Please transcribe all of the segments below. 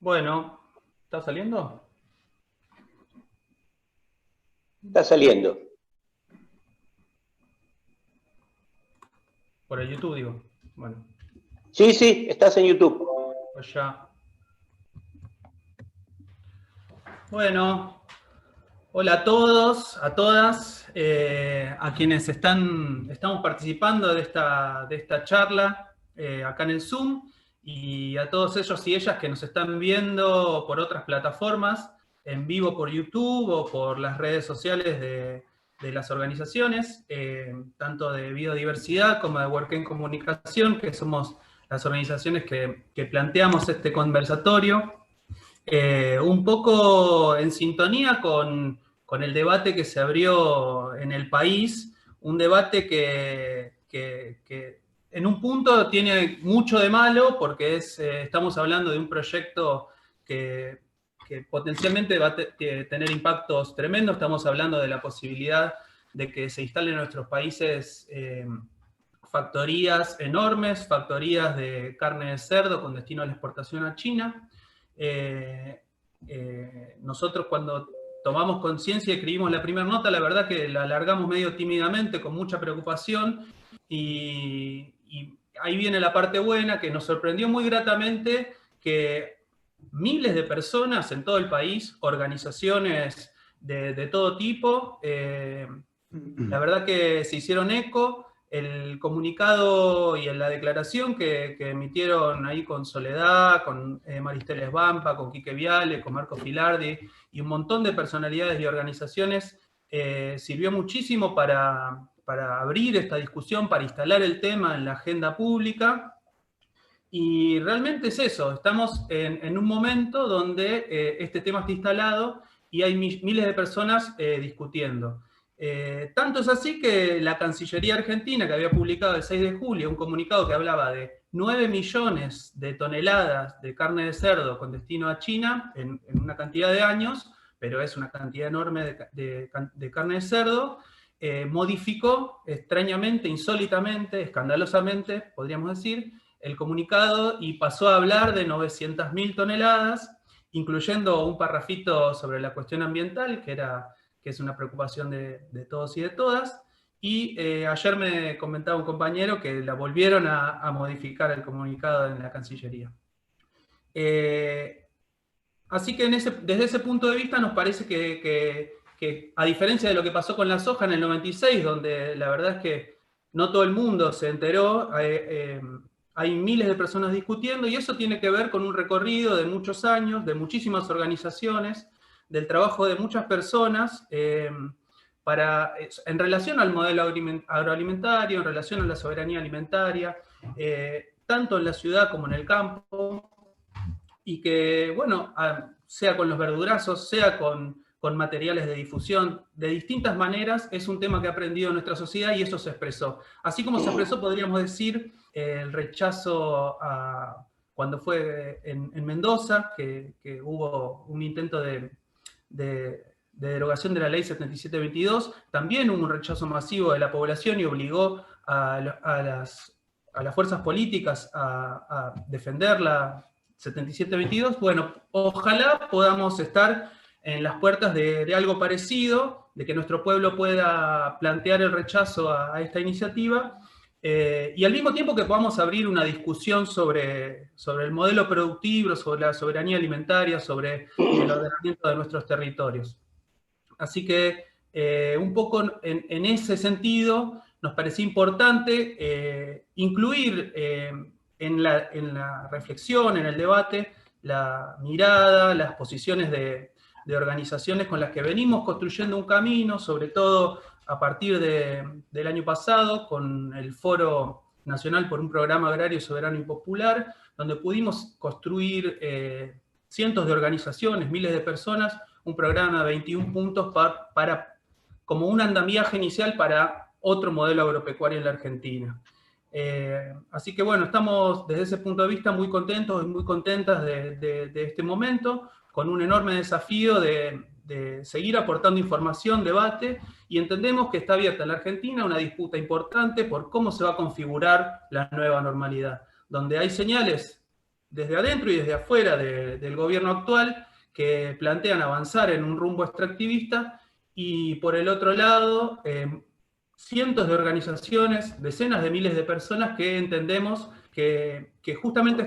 Bueno, ¿está saliendo? Está saliendo. Por el YouTube, digo. Bueno, Sí, sí, estás en YouTube. pues ya. Bueno, hola a todos, a todas, a quienes estamos participando de esta charla acá en el Zoom, y a todos ellos y ellas que nos están viendo por otras plataformas, en vivo por YouTube o por las redes sociales de las organizaciones, tanto de biodiversidad como de Work en Comunicación, que somos las organizaciones que planteamos este conversatorio. Un poco en sintonía con el debate que se abrió en el país, un debate que en un punto tiene mucho de malo, porque estamos hablando de un proyecto que potencialmente va a tener impactos tremendos. Estamos hablando de la posibilidad de que se instalen en nuestros países factorías enormes, factorías de carne de cerdo con destino a la exportación a China. Nosotros cuando tomamos conciencia y escribimos la primera nota, la verdad que la alargamos medio tímidamente, con mucha preocupación, y ahí viene la parte buena, que nos sorprendió muy gratamente que miles de personas en todo el país, organizaciones de todo tipo, la verdad que se hicieron eco. El comunicado y en la declaración que emitieron ahí con Soledad, con Maristela Esbampa, con Quique Viale, con Marco Filardi y un montón de personalidades y organizaciones, sirvió muchísimo para abrir esta discusión, para instalar el tema en la agenda pública. Y realmente es eso, estamos en un momento donde este tema está instalado y hay miles de personas discutiendo. Tanto es así que la Cancillería Argentina, que había publicado el 6 de julio un comunicado que hablaba de 9 millones de toneladas de carne de cerdo con destino a China en una cantidad de años, pero es una cantidad enorme de carne de cerdo, modificó extrañamente, insólitamente, escandalosamente, podríamos decir, el comunicado y pasó a hablar de 900.000 toneladas, incluyendo un parrafito sobre la cuestión ambiental, que es una preocupación de todos y de todas. Y ayer me comentaba un compañero que la volvieron a modificar el comunicado en la Cancillería. Así que desde ese punto de vista nos parece que, a diferencia de lo que pasó con la soja en el 96, donde la verdad es que no todo el mundo se enteró, hay miles de personas discutiendo, y eso tiene que ver con un recorrido de muchos años, de muchísimas organizaciones, del trabajo de muchas personas, en relación al modelo agroalimentario, en relación a la soberanía alimentaria, tanto en la ciudad como en el campo, y que, bueno, sea con los verdurazos, sea con materiales de difusión, de distintas maneras, es un tema que ha aprendido nuestra sociedad y eso se expresó. Así como se expresó, podríamos decir, el rechazo cuando fue en Mendoza, que hubo un intento de derogación de la ley 7722, también hubo un rechazo masivo de la población y obligó a las fuerzas políticas a defender la 7722. Bueno, ojalá podamos estar en las puertas de algo parecido, de que nuestro pueblo pueda plantear el rechazo a esta iniciativa, y al mismo tiempo que podamos abrir una discusión sobre el modelo productivo, sobre la soberanía alimentaria, sobre el ordenamiento de nuestros territorios. Así que un poco en ese sentido nos parecía importante incluir en la reflexión, en el debate, la mirada, las posiciones de organizaciones con las que venimos construyendo un camino, sobre todo a partir del año pasado, con el Foro Nacional por un Programa Agrario Soberano y Popular, donde pudimos construir cientos de organizaciones, miles de personas, un programa de 21 puntos como un andamiaje inicial para otro modelo agropecuario en la Argentina. Así que bueno, estamos desde ese punto de vista muy contentos y muy contentas de este momento, con un enorme desafío de seguir aportando información, debate, y entendemos que está abierta en la Argentina una disputa importante por cómo se va a configurar la nueva normalidad, donde hay señales desde adentro y desde afuera del gobierno actual, que plantean avanzar en un rumbo extractivista, y por el otro lado, cientos de organizaciones, decenas de miles de personas que entendemos que justamente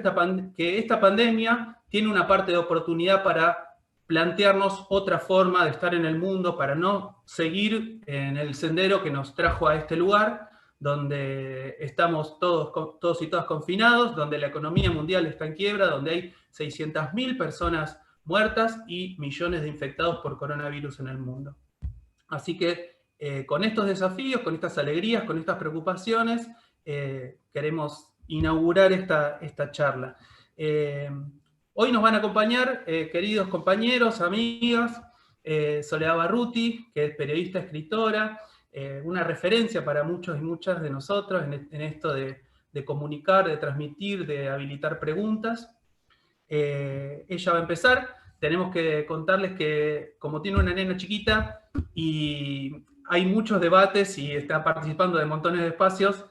esta pandemia tiene una parte de oportunidad para plantearnos otra forma de estar en el mundo, para no seguir en el sendero que nos trajo a este lugar, donde estamos todos y todas confinados, donde la economía mundial está en quiebra, donde hay 600.000 personas muertas y millones de infectados por coronavirus en el mundo. Así que con estos desafíos, con estas alegrías, con estas preocupaciones, queremos inaugurar esta charla. Hoy nos van a acompañar queridos compañeros, amigas, Soledad Barruti, que es periodista, escritora, una referencia para muchos y muchas de nosotros en esto de comunicar, de transmitir, de habilitar preguntas. Ella va a empezar. Tenemos que contarles que, como tiene una nena chiquita y hay muchos debates y está participando de montones de espacios,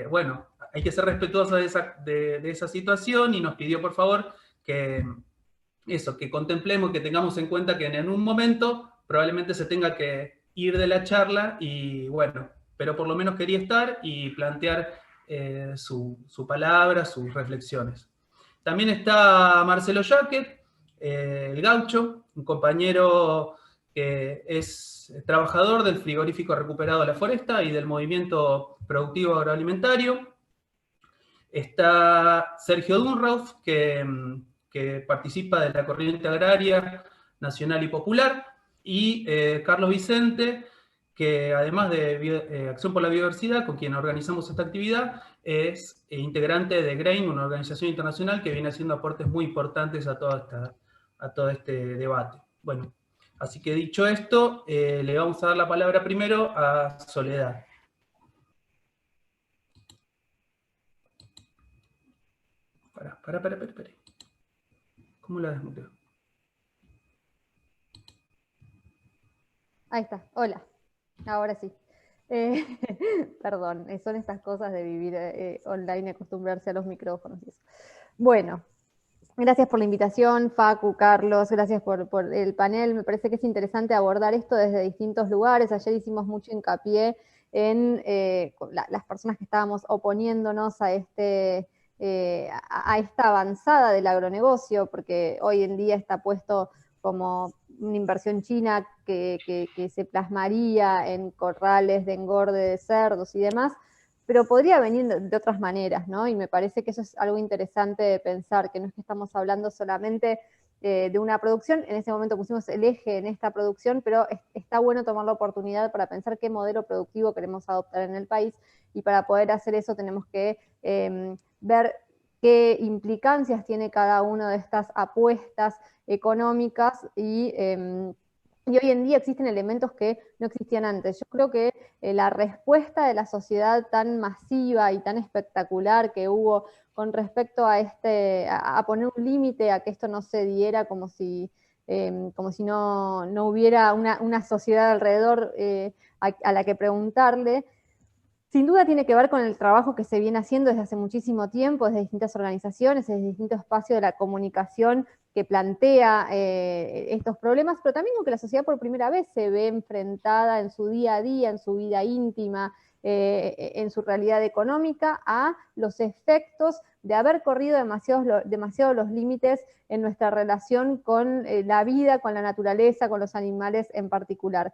bueno, hay que ser respetuosos de esa situación, y nos pidió por favor que contemplemos, que tengamos en cuenta que en un momento probablemente se tenga que ir de la charla, y bueno, pero por lo menos quería estar y plantear su palabra, sus reflexiones. También está Marcelo Jaquet, el gaucho, un compañero que es trabajador del frigorífico Recuperado La Foresta y del movimiento productivo agroalimentario. Está Sergio Dunrauf, que participa de la corriente agraria nacional y popular, y Carlos Vicente, que además de Acción por la Biodiversidad, con quien organizamos esta actividad, es integrante de GRAIN, una organización internacional que viene haciendo aportes muy importantes a todo este debate. Bueno, así que dicho esto, le vamos a dar la palabra primero a Soledad. Para. ¿Cómo la desmuteo? Ahí está, hola, ahora sí. Perdón, son estas cosas de vivir online, acostumbrarse a los micrófonos y eso. Bueno, gracias por la invitación, Facu, Carlos, gracias por el panel. Me parece que es interesante abordar esto desde distintos lugares. Ayer hicimos mucho hincapié en las personas que estábamos oponiéndonos a esta avanzada del agronegocio, porque hoy en día está puesto como una inversión china que se plasmaría en corrales de engorde de cerdos y demás, pero podría venir de otras maneras, ¿no? Y me parece que eso es algo interesante de pensar, que no es que estamos hablando solamente de una producción. En ese momento pusimos el eje en esta producción, pero está bueno tomar la oportunidad para pensar qué modelo productivo queremos adoptar en el país, y para poder hacer eso tenemos que ver qué implicancias tiene cada una de estas apuestas económicas, y hoy en día existen elementos que no existían antes. Yo creo que la respuesta de la sociedad tan masiva y tan espectacular que hubo con respecto a poner un límite a que esto no se diera, como si no hubiera una sociedad alrededor a la que preguntarle, sin duda tiene que ver con el trabajo que se viene haciendo desde hace muchísimo tiempo, desde distintas organizaciones, desde distintos espacios de la comunicación que plantea estos problemas, pero también con que la sociedad por primera vez se ve enfrentada en su día a día, en su vida íntima, en su realidad económica, a los efectos de haber corrido demasiado los límites en nuestra relación con la vida, con la naturaleza, con los animales en particular.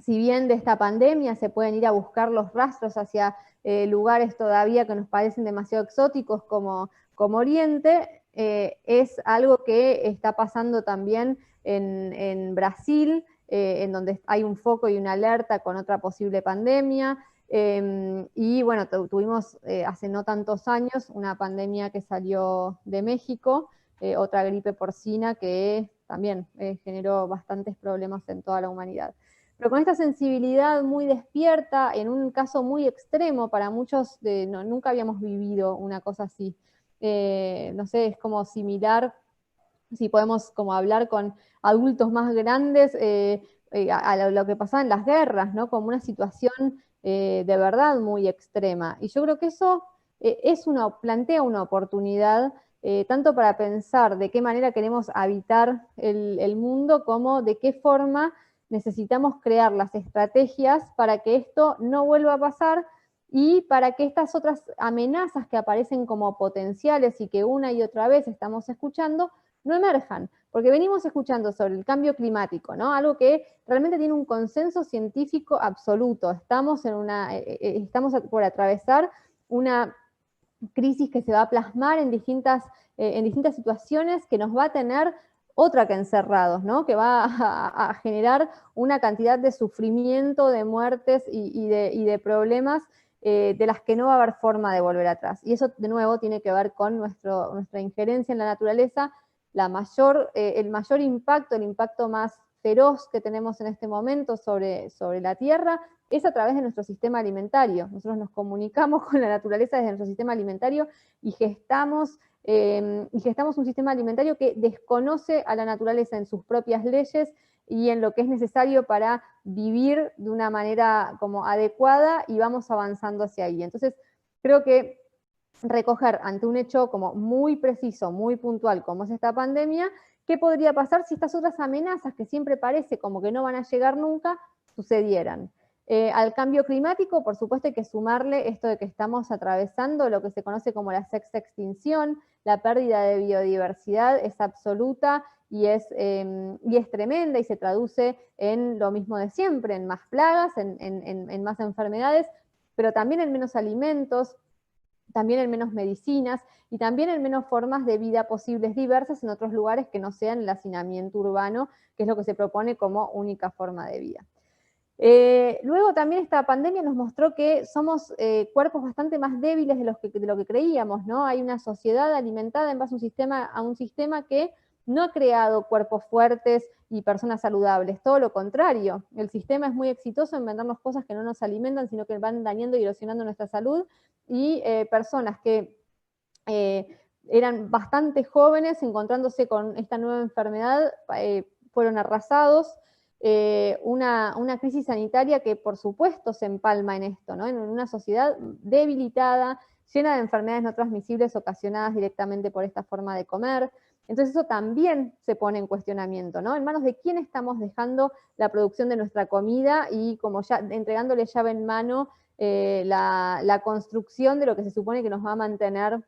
Si bien de esta pandemia se pueden ir a buscar los rastros hacia lugares todavía que nos parecen demasiado exóticos como Oriente, es algo que está pasando también en Brasil, en donde hay un foco y una alerta con otra posible pandemia. Y bueno, tuvimos hace no tantos años una pandemia que salió de México, otra gripe porcina que también generó bastantes problemas en toda la humanidad. Pero con esta sensibilidad muy despierta, en un caso muy extremo, para muchos nunca habíamos vivido una cosa así. No sé, es como similar, si podemos como hablar con adultos más grandes, a lo que pasaba en las guerras, ¿no? Como una situación de verdad muy extrema. Y yo creo que eso plantea una oportunidad tanto para pensar de qué manera queremos habitar el mundo, como de qué forma necesitamos crear las estrategias para que esto no vuelva a pasar y para que estas otras amenazas que aparecen como potenciales y que una y otra vez estamos escuchando, no emerjan, porque venimos escuchando sobre el cambio climático, ¿no? Algo que realmente tiene un consenso científico absoluto. Estamos por atravesar una crisis que se va a plasmar en distintas situaciones, que nos va a tener otra que encerrados, ¿no? Que va a generar una cantidad de sufrimiento, de muertes y de problemas de las que no va a haber forma de volver atrás. Y eso, de nuevo, tiene que ver con nuestra injerencia en la naturaleza, el mayor impacto, el impacto más feroz que tenemos en este momento sobre la Tierra, es a través de nuestro sistema alimentario. Nosotros nos comunicamos con la naturaleza desde nuestro sistema alimentario y gestamos un sistema alimentario que desconoce a la naturaleza en sus propias leyes y en lo que es necesario para vivir de una manera como adecuada, y vamos avanzando hacia ahí. Entonces, creo que recoger ante un hecho como muy preciso, muy puntual, como es esta pandemia, qué podría pasar si estas otras amenazas, que siempre parece como que no van a llegar nunca, sucedieran. Al cambio climático, por supuesto, hay que sumarle esto de que estamos atravesando lo que se conoce como la sexta extinción. La pérdida de biodiversidad es absoluta y es tremenda, y se traduce en lo mismo de siempre, en más plagas, en más enfermedades, pero también en menos alimentos, también en menos medicinas y también en menos formas de vida posibles diversas en otros lugares que no sean el hacinamiento urbano, que es lo que se propone como única forma de vida. Luego también esta pandemia nos mostró que somos cuerpos bastante más débiles de lo que creíamos, ¿no? Hay una sociedad alimentada en base a un sistema que no ha creado cuerpos fuertes y personas saludables, todo lo contrario. El sistema es muy exitoso en vendernos cosas que no nos alimentan, sino que van dañando y erosionando nuestra salud, y personas que eran bastante jóvenes encontrándose con esta nueva enfermedad fueron arrasados. Una crisis sanitaria que por supuesto se empalma en esto, ¿no? En una sociedad debilitada, llena de enfermedades no transmisibles ocasionadas directamente por esta forma de comer. Entonces eso también se pone en cuestionamiento, ¿no? En manos de quién estamos dejando la producción de nuestra comida y como ya entregándole llave en mano la construcción de lo que se supone que nos va a mantener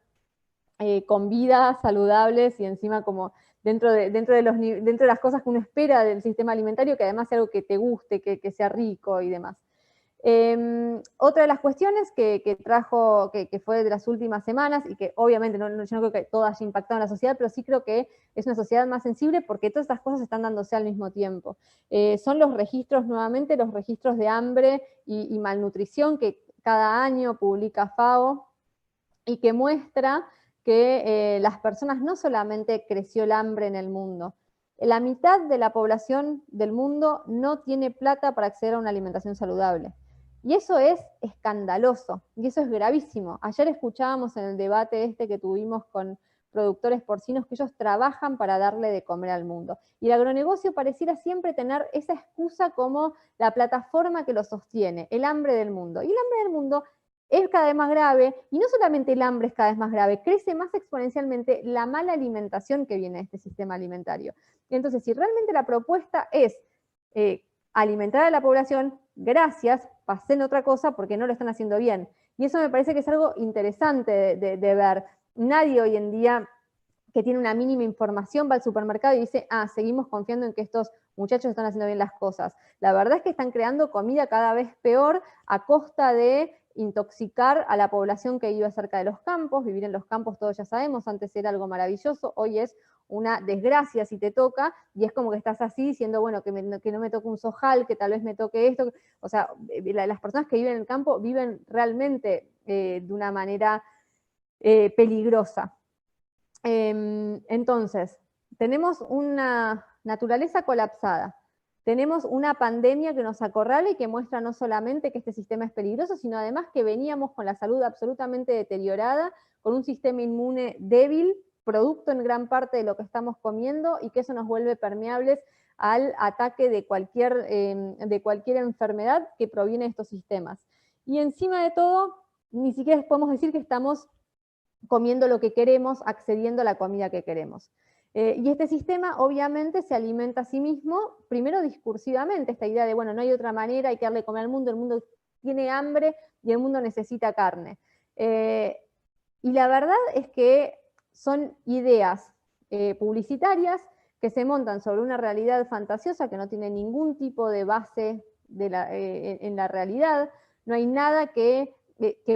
con vida, saludables, y encima como dentro de las cosas que uno espera del sistema alimentario, que además sea algo que te guste, que sea rico y demás. Otra de las cuestiones que trajo, que fue de las últimas semanas, y que obviamente yo no creo que todo haya impactado en la sociedad, pero sí creo que es una sociedad más sensible porque todas estas cosas están dándose al mismo tiempo. Son los registros, nuevamente, los registros de hambre y malnutrición que cada año publica FAO, y que muestra que las personas, no solamente creció el hambre en el mundo, la mitad de la población del mundo no tiene plata para acceder a una alimentación saludable. Y eso es escandaloso, y eso es gravísimo. Ayer escuchábamos en el debate que tuvimos con productores porcinos que ellos trabajan para darle de comer al mundo. Y el agronegocio pareciera siempre tener esa excusa como la plataforma que lo sostiene, el hambre del mundo. Y el hambre del mundo es cada vez más grave, y no solamente el hambre es cada vez más grave, crece más exponencialmente la mala alimentación que viene de este sistema alimentario. Entonces, si realmente la propuesta es alimentar a la población, gracias, pasen otra cosa porque no lo están haciendo bien. Y eso me parece que es algo interesante de ver. Nadie hoy en día que tiene una mínima información va al supermercado y dice, seguimos confiando en que estos muchachos están haciendo bien las cosas. La verdad es que están creando comida cada vez peor a costa de intoxicar a la población que vive cerca de los campos. Vivir en los campos, todos ya sabemos, antes era algo maravilloso, hoy es una desgracia si te toca, y es como que estás así diciendo, bueno, que no me toque un sojal, que tal vez me toque esto. O sea, las personas que viven en el campo viven realmente de una manera peligrosa. Entonces, tenemos una naturaleza colapsada, tenemos una pandemia que nos acorrala y que muestra no solamente que este sistema es peligroso, sino además que veníamos con la salud absolutamente deteriorada, con un sistema inmune débil, producto en gran parte de lo que estamos comiendo, y que eso nos vuelve permeables al ataque de cualquier enfermedad que proviene de estos sistemas. Y encima de todo, ni siquiera podemos decir que estamos comiendo lo que queremos, accediendo a la comida que queremos. Y este sistema obviamente se alimenta a sí mismo, primero discursivamente, esta idea de, bueno, no hay otra manera, hay que darle de comer al mundo, el mundo tiene hambre y el mundo necesita carne. Y la verdad es que son ideas publicitarias que se montan sobre una realidad fantasiosa que no tiene ningún tipo de base en la realidad, no hay nada que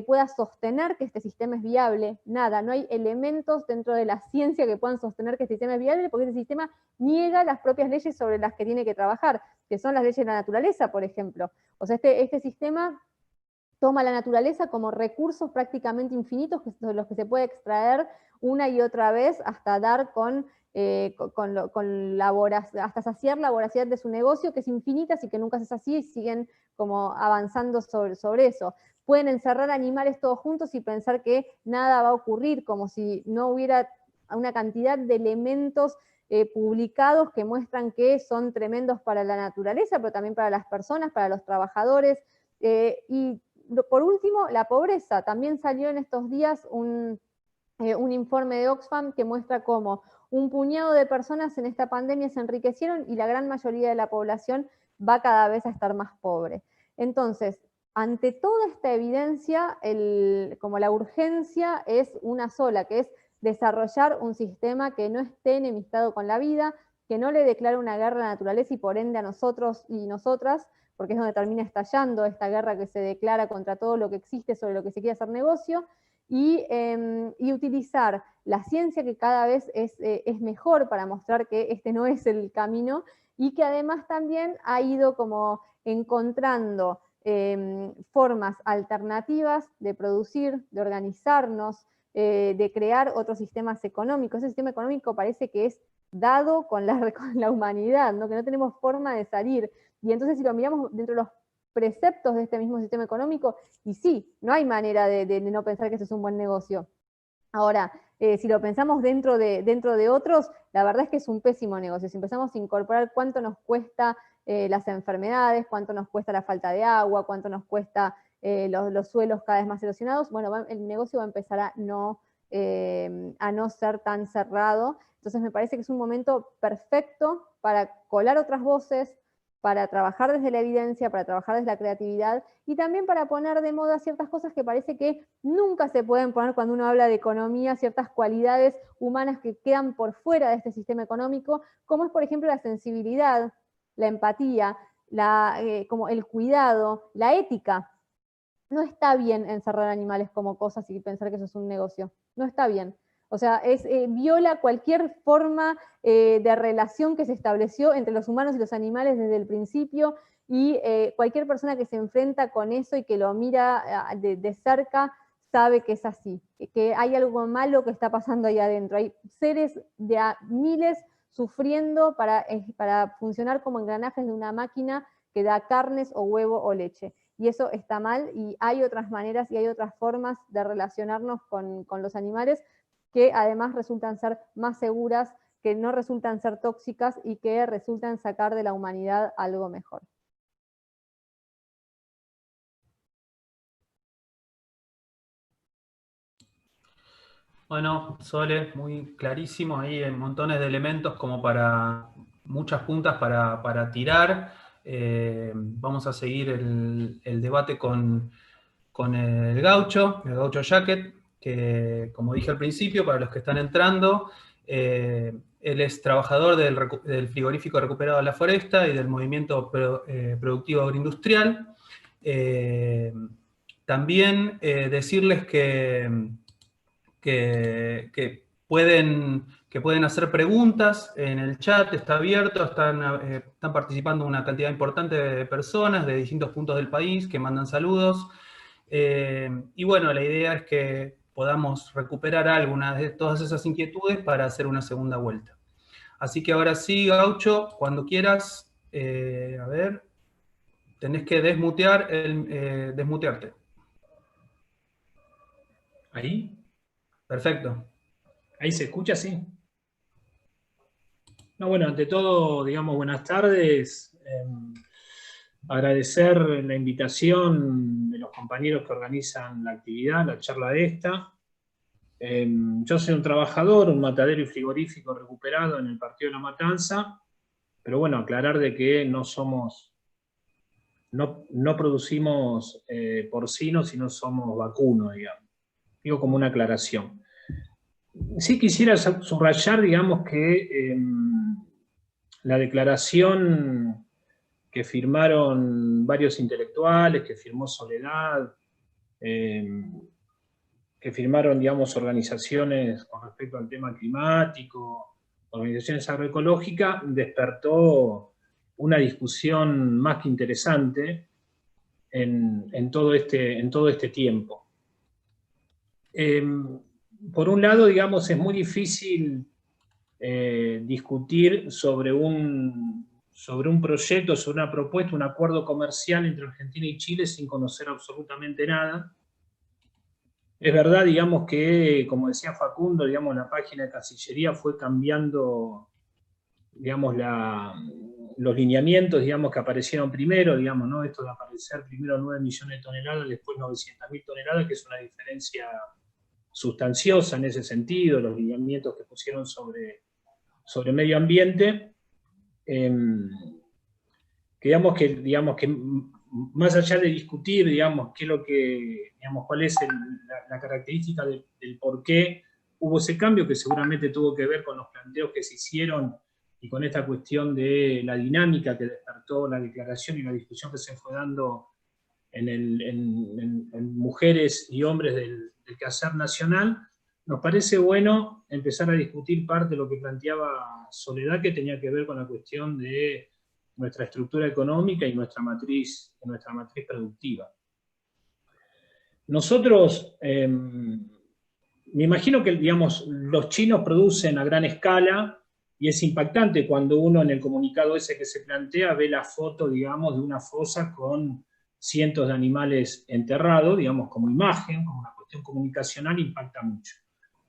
pueda sostener que este sistema es viable, nada, no hay elementos dentro de la ciencia que puedan sostener que este sistema es viable, porque este sistema niega las propias leyes sobre las que tiene que trabajar, que son las leyes de la naturaleza, por ejemplo. O sea, este sistema toma la naturaleza como recursos prácticamente infinitos, que son los que se puede extraer una y otra vez hasta dar hasta saciar la voracidad de su negocio, que es infinita, así que nunca se sacía y siguen como avanzando sobre eso. Pueden encerrar animales todos juntos y pensar que nada va a ocurrir, como si no hubiera una cantidad de elementos publicados que muestran que son tremendos para la naturaleza, pero también para las personas, para los trabajadores. Y por último, la pobreza. También salió en estos días un informe de Oxfam que muestra cómo un puñado de personas en esta pandemia se enriquecieron y la gran mayoría de la población va cada vez a estar más pobre. Entonces, ante toda esta evidencia, como la urgencia es una sola, que es desarrollar un sistema que no esté enemistado con la vida, que no le declare una guerra a la naturaleza y por ende a nosotros y nosotras, porque es donde termina estallando esta guerra que se declara contra todo lo que existe, sobre lo que se quiere hacer negocio, y utilizar la ciencia, que cada vez es mejor para mostrar que este no es el camino, y que además también ha ido como encontrando formas alternativas de producir, de organizarnos, de crear otros sistemas económicos. Ese sistema económico parece que es dado con la humanidad, ¿no? Que no tenemos forma de salir. Y entonces si lo miramos dentro de los preceptos de este mismo sistema económico, y sí, no hay manera de no pensar que eso es un buen negocio. Ahora, si lo pensamos dentro de otros, la verdad es que es un pésimo negocio. Si empezamos a incorporar cuánto nos cuesta las enfermedades, cuánto nos cuesta la falta de agua, cuánto nos cuesta los suelos cada vez más erosionados, bueno, el negocio va a empezar a no ser tan cerrado. Entonces me parece que es un momento perfecto para colar otras voces, para trabajar desde la evidencia, para trabajar desde la creatividad y también para poner de moda ciertas cosas que parece que nunca se pueden poner cuando uno habla de economía, ciertas cualidades humanas que quedan por fuera de este sistema económico, como es por ejemplo la sensibilidad, la empatía, como el cuidado, la ética. No está bien encerrar animales como cosas y pensar que eso es un negocio. No está bien. O sea, viola cualquier forma de relación que se estableció entre los humanos y los animales desde el principio, y cualquier persona que se enfrenta con eso y que lo mira de cerca sabe que es así, que hay algo malo que está pasando ahí adentro. Hay seres de miles sufriendo para funcionar como engranajes de una máquina que da carnes o huevo o leche. Y eso está mal, y hay otras maneras y hay otras formas de relacionarnos con los animales que además resultan ser más seguras, que no resultan ser tóxicas y que resultan sacar de la humanidad algo mejor. Bueno, Sole, muy clarísimo, ahí hay montones de elementos como para muchas puntas para tirar. Vamos a seguir el debate con el Gaucho Jacket, que como dije al principio, para los que están entrando, él es trabajador del frigorífico recuperado de la foresta y del movimiento productivo agroindustrial. También decirles que pueden hacer preguntas en el chat, está abierto, están participando una cantidad importante de personas de distintos puntos del país que mandan saludos. Y bueno, la idea es que podamos recuperar algunas de todas esas inquietudes para hacer una segunda vuelta. Así que ahora sí, Gaucho, cuando quieras, a ver, tenés que desmutearte. ¿Ahí? Perfecto. ¿Ahí se escucha? Sí. No, bueno, ante todo, digamos, buenas tardes. Agradecer la invitación de los compañeros que organizan la actividad, la charla de esta. Yo soy un trabajador, un matadero y frigorífico recuperado en el partido de La Matanza, pero bueno, aclarar de que no producimos porcinos, sino somos vacunos, digamos. Digo como una aclaración. Sí quisiera subrayar, digamos, que la declaración que firmaron varios intelectuales, que firmó Soledad, que firmaron, digamos, organizaciones con respecto al tema climático, organizaciones agroecológicas, despertó una discusión más que interesante en todo este tiempo. Por un lado, digamos, es muy difícil discutir sobre un proyecto, sobre una propuesta, un acuerdo comercial entre Argentina y Chile sin conocer absolutamente nada. Es verdad, digamos, que, como decía Facundo, digamos, la página de Cancillería fue cambiando, digamos, los lineamientos, digamos, que aparecieron primero, digamos, ¿no? Esto de aparecer primero 9 millones de toneladas, después 900.000 toneladas, que es una diferencia sustanciosa en ese sentido, los lineamientos que pusieron sobre medio ambiente, que digamos que más allá de discutir, digamos, qué es lo que, digamos, cuál es la característica del por qué hubo ese cambio, que seguramente tuvo que ver con los planteos que se hicieron y con esta cuestión de la dinámica que despertó la declaración y la discusión que se fue dando en mujeres y hombres del quehacer nacional. Nos parece bueno empezar a discutir parte de lo que planteaba Soledad, que tenía que ver con la cuestión de nuestra estructura económica y nuestra matriz productiva. Nosotros, me imagino que, digamos, los chinos producen a gran escala, y es impactante cuando uno en el comunicado ese que se plantea ve la foto, digamos, de una fosa con cientos de animales enterrados, digamos, como imagen, como una cuestión comunicacional, impacta mucho.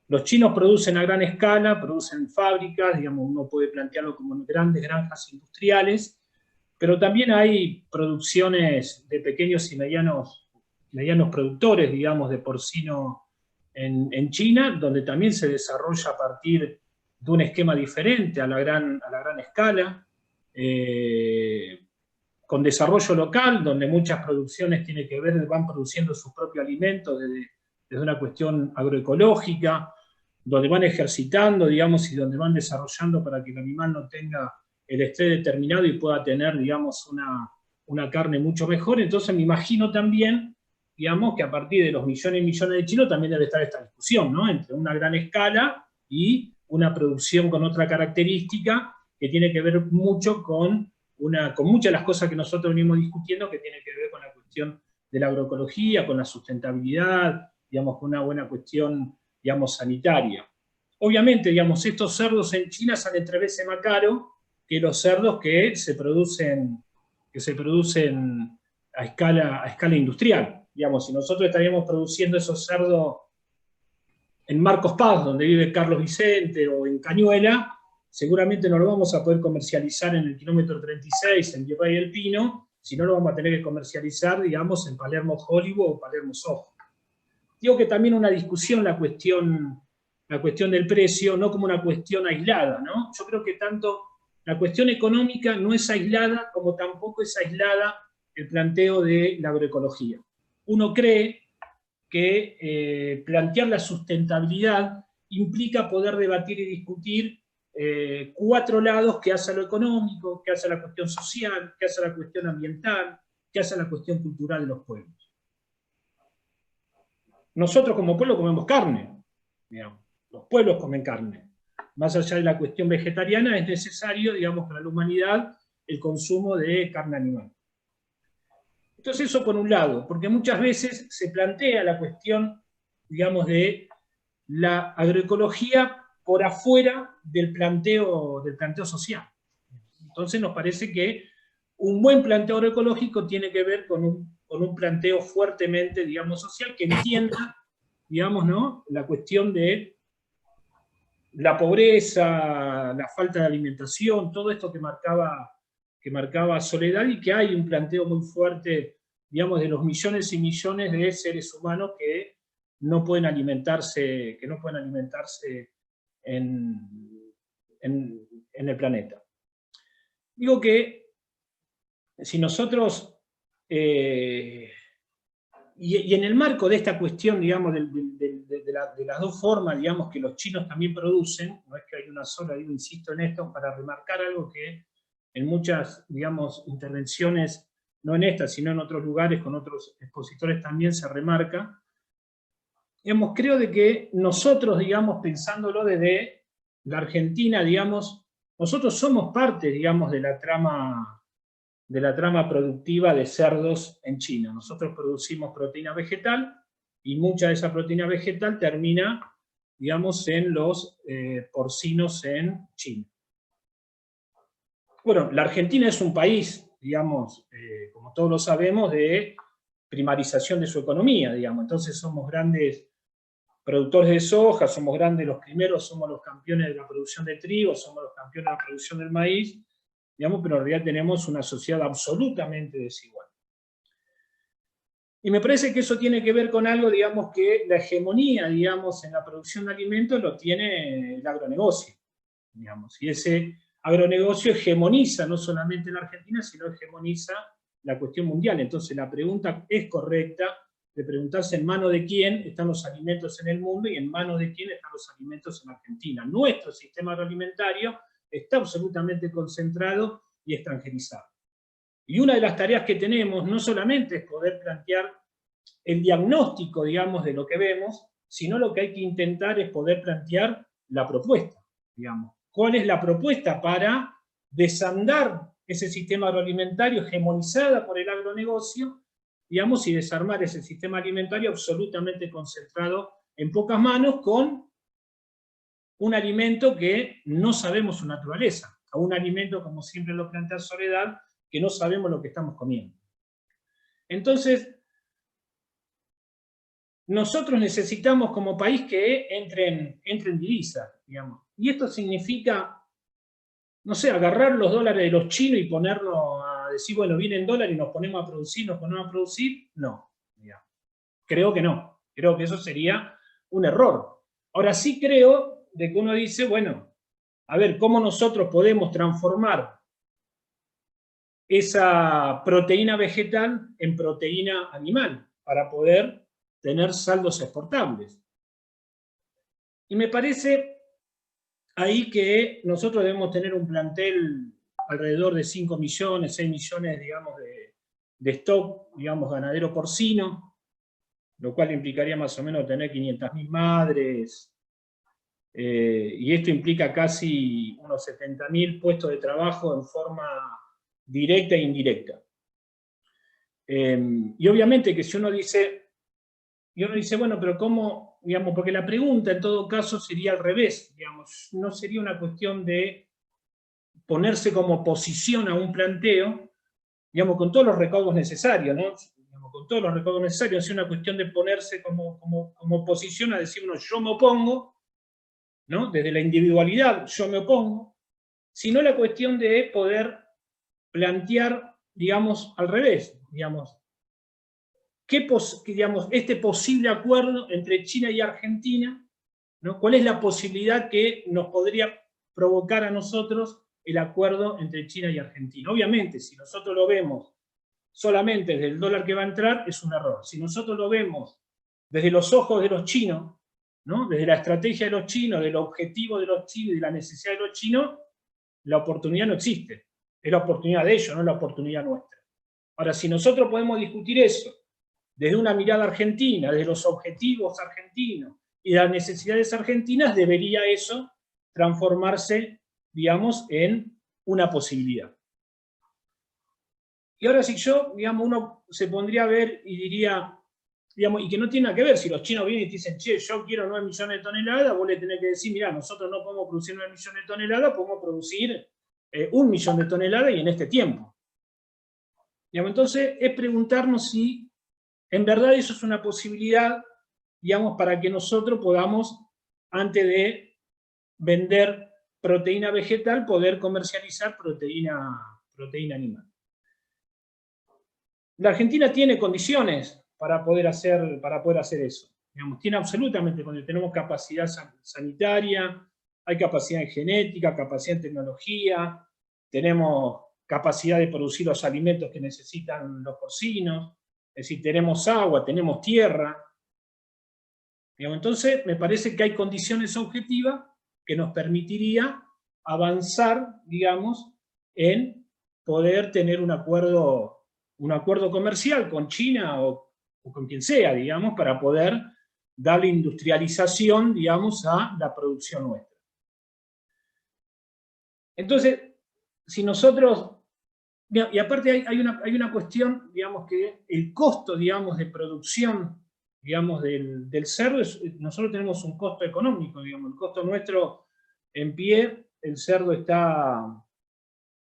Los chinos producen a gran escala, producen fábricas, digamos, uno puede plantearlo como grandes granjas industriales, pero también hay producciones de pequeños y medianos productores, digamos, de porcino en China, donde también se desarrolla a partir de un esquema diferente a la gran escala, con desarrollo local, donde muchas producciones tienen que ver, van produciendo sus propios alimentos desde una cuestión agroecológica, donde van ejercitando, digamos, y donde van desarrollando para que el animal no tenga el estrés determinado y pueda tener, digamos, una carne mucho mejor. Entonces me imagino también, digamos, que a partir de los millones y millones de chinos también debe estar esta discusión, ¿no? Entre una gran escala y una producción con otra característica que tiene que ver mucho con muchas de las cosas que nosotros venimos discutiendo, que tiene que ver con la cuestión de la agroecología, con la sustentabilidad, digamos, con una buena cuestión, digamos, sanitaria. Obviamente, digamos, estos cerdos en China salen 3 veces más caros que los cerdos que se producen a escala industrial. Digamos, si nosotros estaríamos produciendo esos cerdos en Marcos Paz, donde vive Carlos Vicente, o en Cañuela, seguramente no lo vamos a poder comercializar en el kilómetro 36, en Virrey del Pino, sino lo vamos a tener que comercializar, digamos, en Palermo Hollywood o Palermo Soho. Digo que también una discusión la cuestión del precio, no como una cuestión aislada, ¿no? Yo creo que tanto la cuestión económica no es aislada, como tampoco es aislada el planteo de la agroecología. Uno cree que plantear la sustentabilidad implica poder debatir y discutir 4 lados que hace a lo económico, que hace a la cuestión social, que hace a la cuestión ambiental, que hace a la cuestión cultural de los pueblos. Nosotros como pueblo comemos carne, digamos, los pueblos comen carne. Más allá de la cuestión vegetariana, es necesario, digamos, para la humanidad el consumo de carne animal. Entonces eso por un lado, porque muchas veces se plantea la cuestión, digamos, de la agroecología por afuera del planteo social. Entonces nos parece que un buen planteo agroecológico tiene que ver con un planteo fuertemente, digamos, social, que entienda, digamos, ¿no?, la cuestión de la pobreza, la falta de alimentación, todo esto que marcaba Soledad, y que hay un planteo muy fuerte, digamos, de los millones y millones de seres humanos que no pueden alimentarse, en el planeta. Digo que si nosotros, y en el marco de esta cuestión, digamos, de las dos formas, digamos, que los chinos también producen, no es que hay una sola, digo, insisto en esto, para remarcar algo que en muchas, digamos, intervenciones, no en esta, sino en otros lugares, con otros expositores también se remarca. Digamos, creo de que nosotros, digamos, pensándolo desde la Argentina, digamos, nosotros somos parte, digamos, de la trama productiva de cerdos en China. Nosotros producimos proteína vegetal, y mucha de esa proteína vegetal termina, digamos, en los porcinos en China. Bueno, la Argentina es un país, digamos, como todos lo sabemos, de primarización de su economía, digamos. Entonces somos grandes productores de soja, somos grandes, los primeros, somos los campeones de la producción de trigo, somos los campeones de la producción del maíz, digamos, pero en realidad tenemos una sociedad absolutamente desigual. Y me parece que eso tiene que ver con algo, digamos, que la hegemonía, digamos, en la producción de alimentos lo tiene el agronegocio, digamos, y ese agronegocio hegemoniza no solamente la Argentina, sino hegemoniza la cuestión mundial. Entonces la pregunta es correcta de preguntarse en manos de quién están los alimentos en el mundo y en manos de quién están los alimentos en Argentina. Nuestro sistema agroalimentario está absolutamente concentrado y extranjerizado. Y una de las tareas que tenemos no solamente es poder plantear el diagnóstico, digamos, de lo que vemos, sino lo que hay que intentar es poder plantear la propuesta, digamos. ¿Cuál es la propuesta para desandar ese sistema agroalimentario hegemonizada por el agronegocio, digamos, y desarmar ese sistema alimentario absolutamente concentrado en pocas manos con un alimento que no sabemos su naturaleza, a un alimento, como siempre lo plantea Soledad, que no sabemos lo que estamos comiendo. Entonces, nosotros necesitamos como país que entre en divisas, digamos. Y esto significa, no sé, agarrar los dólares de los chinos y ponerlo a decir, bueno, vienen dólares y nos ponemos a producir, no. Digamos. Creo que no. Creo que eso sería un error. Ahora sí creo de que uno dice, bueno, a ver, ¿cómo nosotros podemos transformar esa proteína vegetal en proteína animal para poder tener saldos exportables? Y me parece ahí que nosotros debemos tener un plantel alrededor de 5 millones, 6 millones, digamos, de stock, digamos, ganadero porcino, lo cual implicaría más o menos tener 500.000 madres, y esto implica casi unos 70.000 puestos de trabajo en forma directa e indirecta. Y obviamente que si uno dice, bueno, pero ¿cómo? Digamos, porque la pregunta en todo caso sería al revés, digamos, no sería una cuestión de ponerse como posición a un planteo, digamos, con todos los recaudos necesarios, ¿no? Digamos, con todos los recaudos necesarios, es una cuestión de ponerse como posición a decir, bueno, yo me opongo, ¿no? Desde la individualidad, yo me opongo, sino la cuestión de poder plantear, digamos, al revés, digamos, digamos, este posible acuerdo entre China y Argentina, ¿no? ¿Cuál es la posibilidad que nos podría provocar a nosotros el acuerdo entre China y Argentina? Obviamente, si nosotros lo vemos solamente desde el dólar que va a entrar, es un error. Si nosotros lo vemos desde los ojos de los chinos, ¿no? Desde la estrategia de los chinos, del objetivo de los chinos y la necesidad de los chinos, la oportunidad no existe. Es la oportunidad de ellos, no la oportunidad nuestra. Ahora, si nosotros podemos discutir eso desde una mirada argentina, desde los objetivos argentinos y las necesidades argentinas, debería eso transformarse, digamos, en una posibilidad. Y ahora si yo, digamos, uno se pondría a ver y diría, digamos, y que no tiene nada que ver, si los chinos vienen y te dicen, che, yo quiero 9 millones de toneladas, vos le tenés que decir, mirá, nosotros no podemos producir 9 millones de toneladas, podemos producir 1 millón de toneladas y en este tiempo. Digamos, entonces, es preguntarnos si en verdad eso es una posibilidad, digamos, para que nosotros podamos, antes de vender proteína vegetal, poder comercializar proteína animal. La Argentina tiene condiciones para poder hacer eso. digamos, tiene absolutamente, cuando tenemos capacidad sanitaria, hay capacidad en genética, capacidad en tecnología, tenemos capacidad de producir los alimentos que necesitan los porcinos, es decir, tenemos agua, tenemos tierra. Digamos, entonces, me parece que hay condiciones objetivas que nos permitiría avanzar, digamos, en poder tener un acuerdo comercial con China o con quien sea, digamos, para poder darle industrialización, digamos, a la producción nuestra. Entonces, si nosotros, y aparte hay una cuestión, digamos, que el costo, digamos, de producción, digamos, del cerdo, nosotros tenemos un costo económico, digamos, el costo nuestro en pie, el cerdo está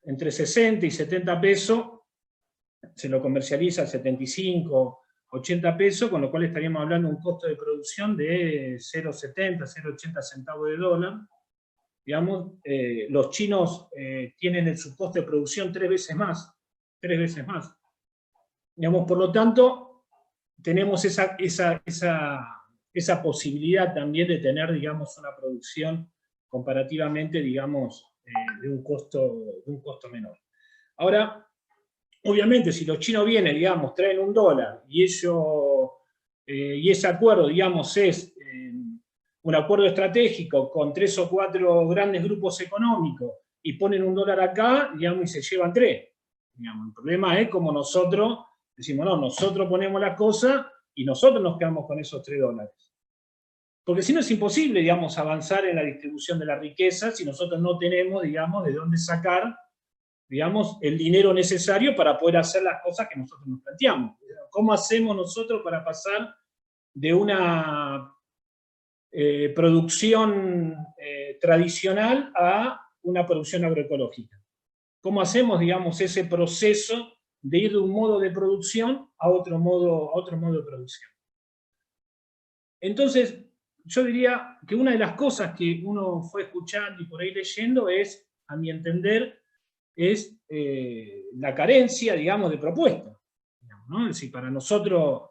entre 60 y 70 pesos, se lo comercializa a 75, 80 pesos, con lo cual estaríamos hablando de un costo de producción de 0,70, 0,80 centavos de dólar. Digamos, los chinos tienen su costo de producción 3 veces más. Digamos, por lo tanto, tenemos esa posibilidad también de tener, digamos, una producción comparativamente, digamos, de un costo menor. Ahora, obviamente, si los chinos vienen, digamos, traen $1 y ese acuerdo, digamos, es un acuerdo estratégico con 3 o 4 grandes grupos económicos y ponen $1 acá, digamos, y se llevan 3. Digamos, el problema es como nosotros decimos, no, nosotros ponemos la cosa y nosotros nos quedamos con esos $3. Porque si no es imposible, digamos, avanzar en la distribución de la riqueza si nosotros no tenemos, digamos, de dónde sacar, digamos, el dinero necesario para poder hacer las cosas que nosotros nos planteamos. ¿Cómo hacemos nosotros para pasar de una producción tradicional a una producción agroecológica? ¿Cómo hacemos, digamos, ese proceso de ir de un modo de producción a otro modo de producción? Entonces, yo diría que una de las cosas que uno fue escuchando y por ahí leyendo es, a mi entender, es la carencia, digamos, de propuesta. ¿No? Es decir, para nosotros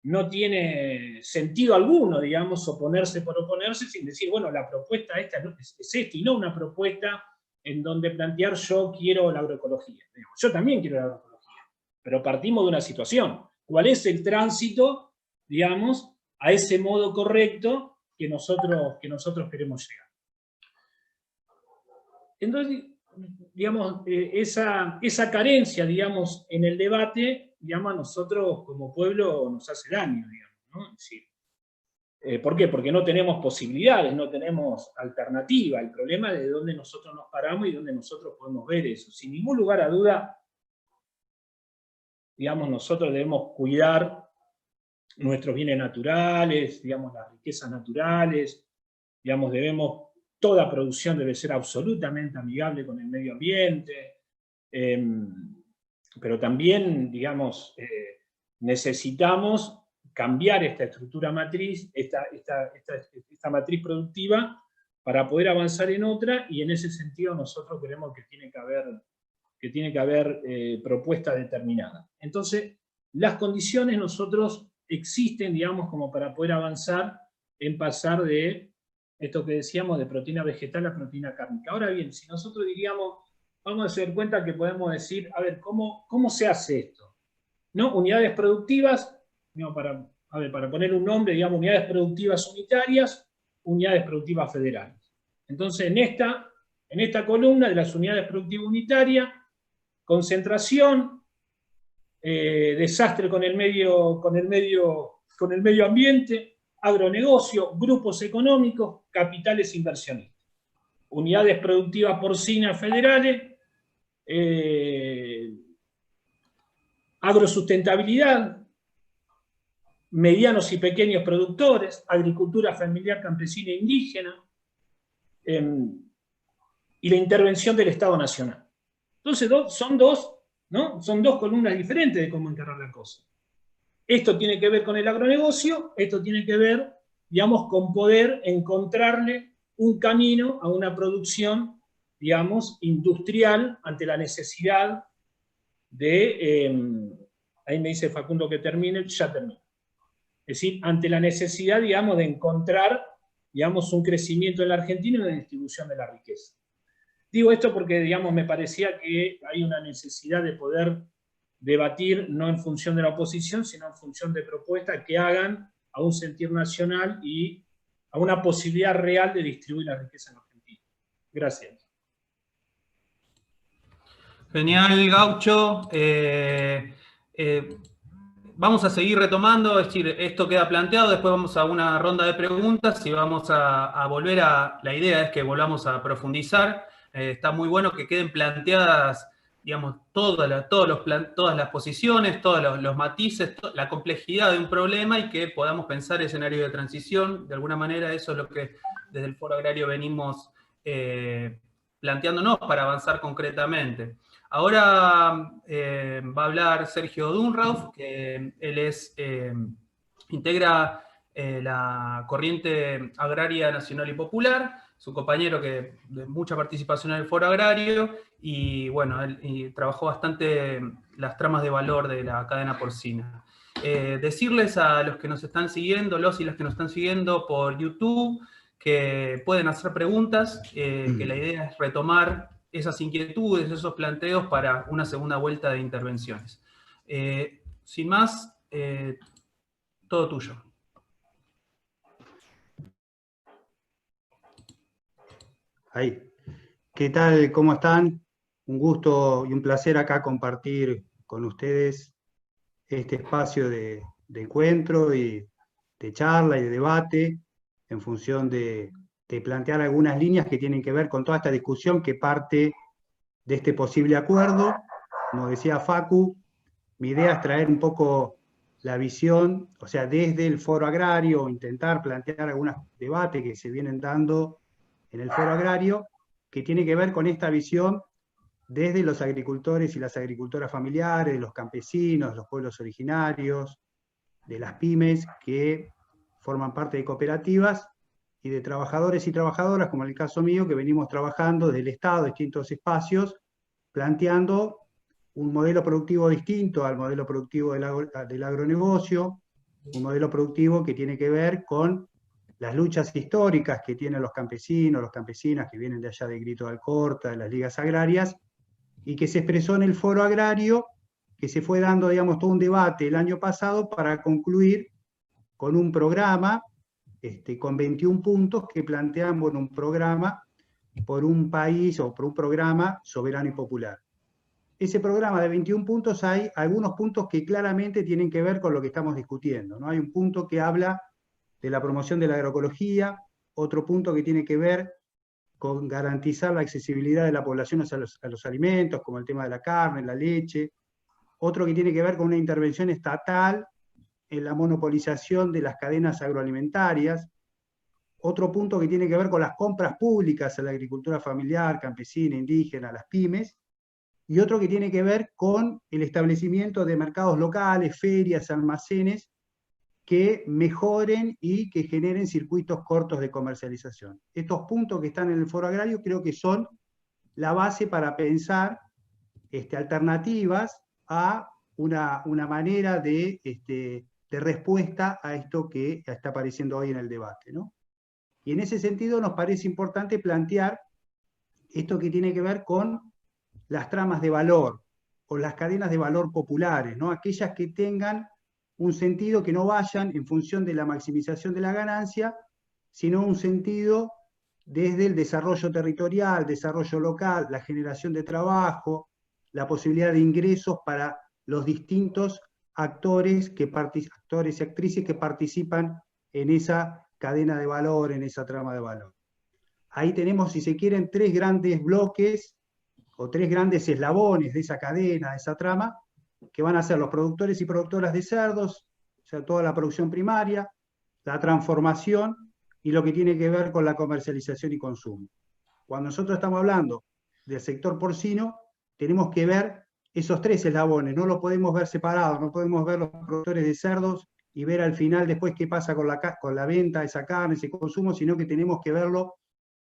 no tiene sentido alguno, digamos, oponerse por oponerse, sin decir, bueno, la propuesta esta es esta, y no una propuesta en donde plantear yo quiero la agroecología. Yo también quiero la agroecología, pero partimos de una situación. ¿Cuál es el tránsito, digamos, a ese modo correcto que nosotros queremos llegar? Entonces, digamos, esa carencia, digamos, en el debate, digamos, a nosotros como pueblo nos hace daño, digamos, ¿no? Es decir, ¿por qué? Porque no tenemos posibilidades, no tenemos alternativa. El problema es de dónde nosotros nos paramos y dónde nosotros podemos ver eso. Sin ningún lugar a duda, digamos, nosotros debemos cuidar nuestros bienes naturales, digamos, las riquezas naturales, digamos, toda producción debe ser absolutamente amigable con el medio ambiente, pero también, digamos, necesitamos cambiar esta estructura matriz, esta matriz productiva, para poder avanzar en otra, y en ese sentido nosotros creemos que tiene que haber propuestas determinadas. Entonces, las condiciones nosotros existen, digamos, como para poder avanzar en pasar de esto que decíamos de proteína vegetal a proteína cárnica. Ahora bien, si nosotros diríamos, vamos a hacer cuenta que podemos decir, a ver, ¿cómo se hace esto? ¿No? Unidades productivas, digamos, para poner un nombre, digamos, unidades productivas unitarias, unidades productivas federales. Entonces, en esta columna de las unidades productivas unitarias, concentración, desastre con el medio ambiente, agronegocio, grupos económicos, capitales inversionistas. Unidades productivas porcinas federales, agrosustentabilidad, medianos y pequeños productores, agricultura familiar, campesina e indígena, y la intervención del Estado Nacional. Entonces son dos columnas diferentes de cómo encarar la cosa. Esto tiene que ver con el agronegocio, esto tiene que ver, digamos, con poder encontrarle un camino a una producción, digamos, industrial ante la necesidad de, ahí me dice Facundo que termine, ya termino, Es decir, ante la necesidad, digamos, de encontrar, digamos, un crecimiento en la Argentina y una distribución de la riqueza. Digo esto porque, digamos, me parecía que hay una necesidad de poder debatir no en función de la oposición, sino en función de propuestas que hagan a un sentir nacional y a una posibilidad real de distribuir la riqueza en Argentina. Gracias. Genial, Gaucho. Vamos a seguir retomando, es decir, esto queda planteado, después vamos a una ronda de preguntas y vamos a volver a, la idea es que volvamos a profundizar. Está muy bueno que queden planteadas, digamos, todas las posiciones, todos los matices, la complejidad de un problema y que podamos pensar escenarios de transición. De alguna manera eso es lo que desde el Foro Agrario venimos planteándonos para avanzar concretamente. Ahora va a hablar Sergio Dunrauf, que él integra la Corriente Agraria Nacional y Popular, su compañero de mucha participación en el Foro Agrario, y bueno, él trabajó bastante las tramas de valor de la cadena porcina. Decirles a los que nos están siguiendo, los y las que nos están siguiendo por YouTube, que pueden hacer preguntas, que la idea es retomar esas inquietudes, esos planteos para una segunda vuelta de intervenciones. Sin más, todo tuyo. Ahí. ¿Qué tal? ¿Cómo están? Un gusto y un placer acá compartir con ustedes este espacio de encuentro y de charla y de debate en función de plantear algunas líneas que tienen que ver con toda esta discusión que parte de este posible acuerdo. Como decía Facu, mi idea es traer un poco la visión, o sea, desde el Foro Agrario, intentar plantear algunos debates que se vienen dando en el Foro Agrario, que tiene que ver con esta visión desde los agricultores y las agricultoras familiares, de los campesinos, los pueblos originarios, de las pymes que forman parte de cooperativas, y de trabajadores y trabajadoras, como en el caso mío, que venimos trabajando desde el Estado, distintos espacios, planteando un modelo productivo distinto al modelo productivo del agronegocio, un modelo productivo que tiene que ver con las luchas históricas que tienen los campesinos, las campesinas que vienen de allá de Grito de Alcorta, de las ligas agrarias, y que se expresó en el Foro Agrario, que se fue dando, digamos, todo un debate el año pasado para concluir con un programa con 21 puntos que plantean, bueno, un programa por un país o por un programa soberano y popular. Ese programa de 21 puntos hay algunos puntos que claramente tienen que ver con lo que estamos discutiendo, ¿no? Hay un punto que habla de la promoción de la agroecología, otro punto que tiene que ver con garantizar la accesibilidad de la población a los alimentos, como el tema de la carne, la leche, otro que tiene que ver con una intervención estatal en la monopolización de las cadenas agroalimentarias, otro punto que tiene que ver con las compras públicas a la agricultura familiar, campesina, indígena, las pymes, y otro que tiene que ver con el establecimiento de mercados locales, ferias, almacenes, que mejoren y que generen circuitos cortos de comercialización. Estos puntos que están en el Foro Agrario creo que son la base para pensar alternativas a una manera de respuesta a esto que está apareciendo hoy en el debate, ¿no? Y en ese sentido nos parece importante plantear esto que tiene que ver con las tramas de valor, o las cadenas de valor populares, ¿no? Aquellas que tengan un sentido que no vayan en función de la maximización de la ganancia, sino un sentido desde el desarrollo territorial, desarrollo local, la generación de trabajo, la posibilidad de ingresos para los distintos actores y actrices que participan en esa cadena de valor, en esa trama de valor. Ahí tenemos, si se quieren, tres grandes bloques o tres grandes eslabones de esa cadena, de esa trama, que van a ser los productores y productoras de cerdos, o sea, toda la producción primaria, la transformación y lo que tiene que ver con la comercialización y consumo. Cuando nosotros estamos hablando del sector porcino, tenemos que ver esos tres eslabones, no lo podemos ver separados, no podemos ver los productores de cerdos y ver al final después qué pasa con la venta de esa carne, ese consumo, sino que tenemos que verlo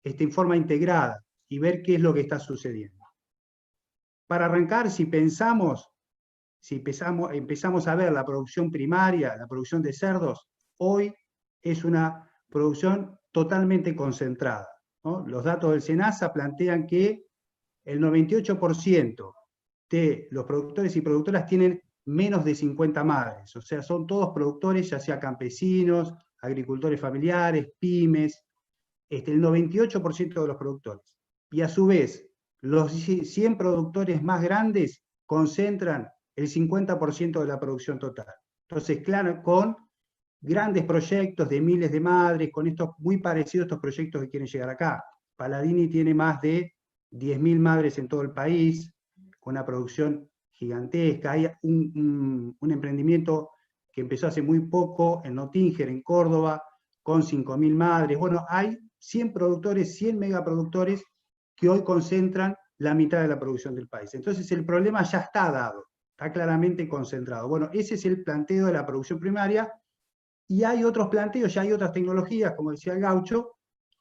en forma integrada y ver qué es lo que está sucediendo. Para arrancar, si pensamos si empezamos a ver la producción primaria, la producción de cerdos, hoy es una producción totalmente concentrada, ¿no? Los datos del SENASA plantean que el 98% de los productores y productoras tienen menos de 50 madres, o sea, son todos productores, ya sea campesinos, agricultores familiares, pymes, el 98% de los productores. Y a su vez, los 100 productores más grandes concentran el 50% de la producción total. Entonces, claro, con grandes proyectos de miles de madres, con estos muy parecidos a estos proyectos que quieren llegar acá. Paladini tiene más de 10.000 madres en todo el país, con una producción gigantesca. Hay un emprendimiento que empezó hace muy poco en Nottinger, en Córdoba, con 5.000 madres. Bueno, hay 100 productores, 100 megaproductores que hoy concentran la mitad de la producción del país. Entonces el problema ya está dado, está claramente concentrado. Bueno, ese es el planteo de la producción primaria, y hay otros planteos, ya hay otras tecnologías, como decía el Gaucho,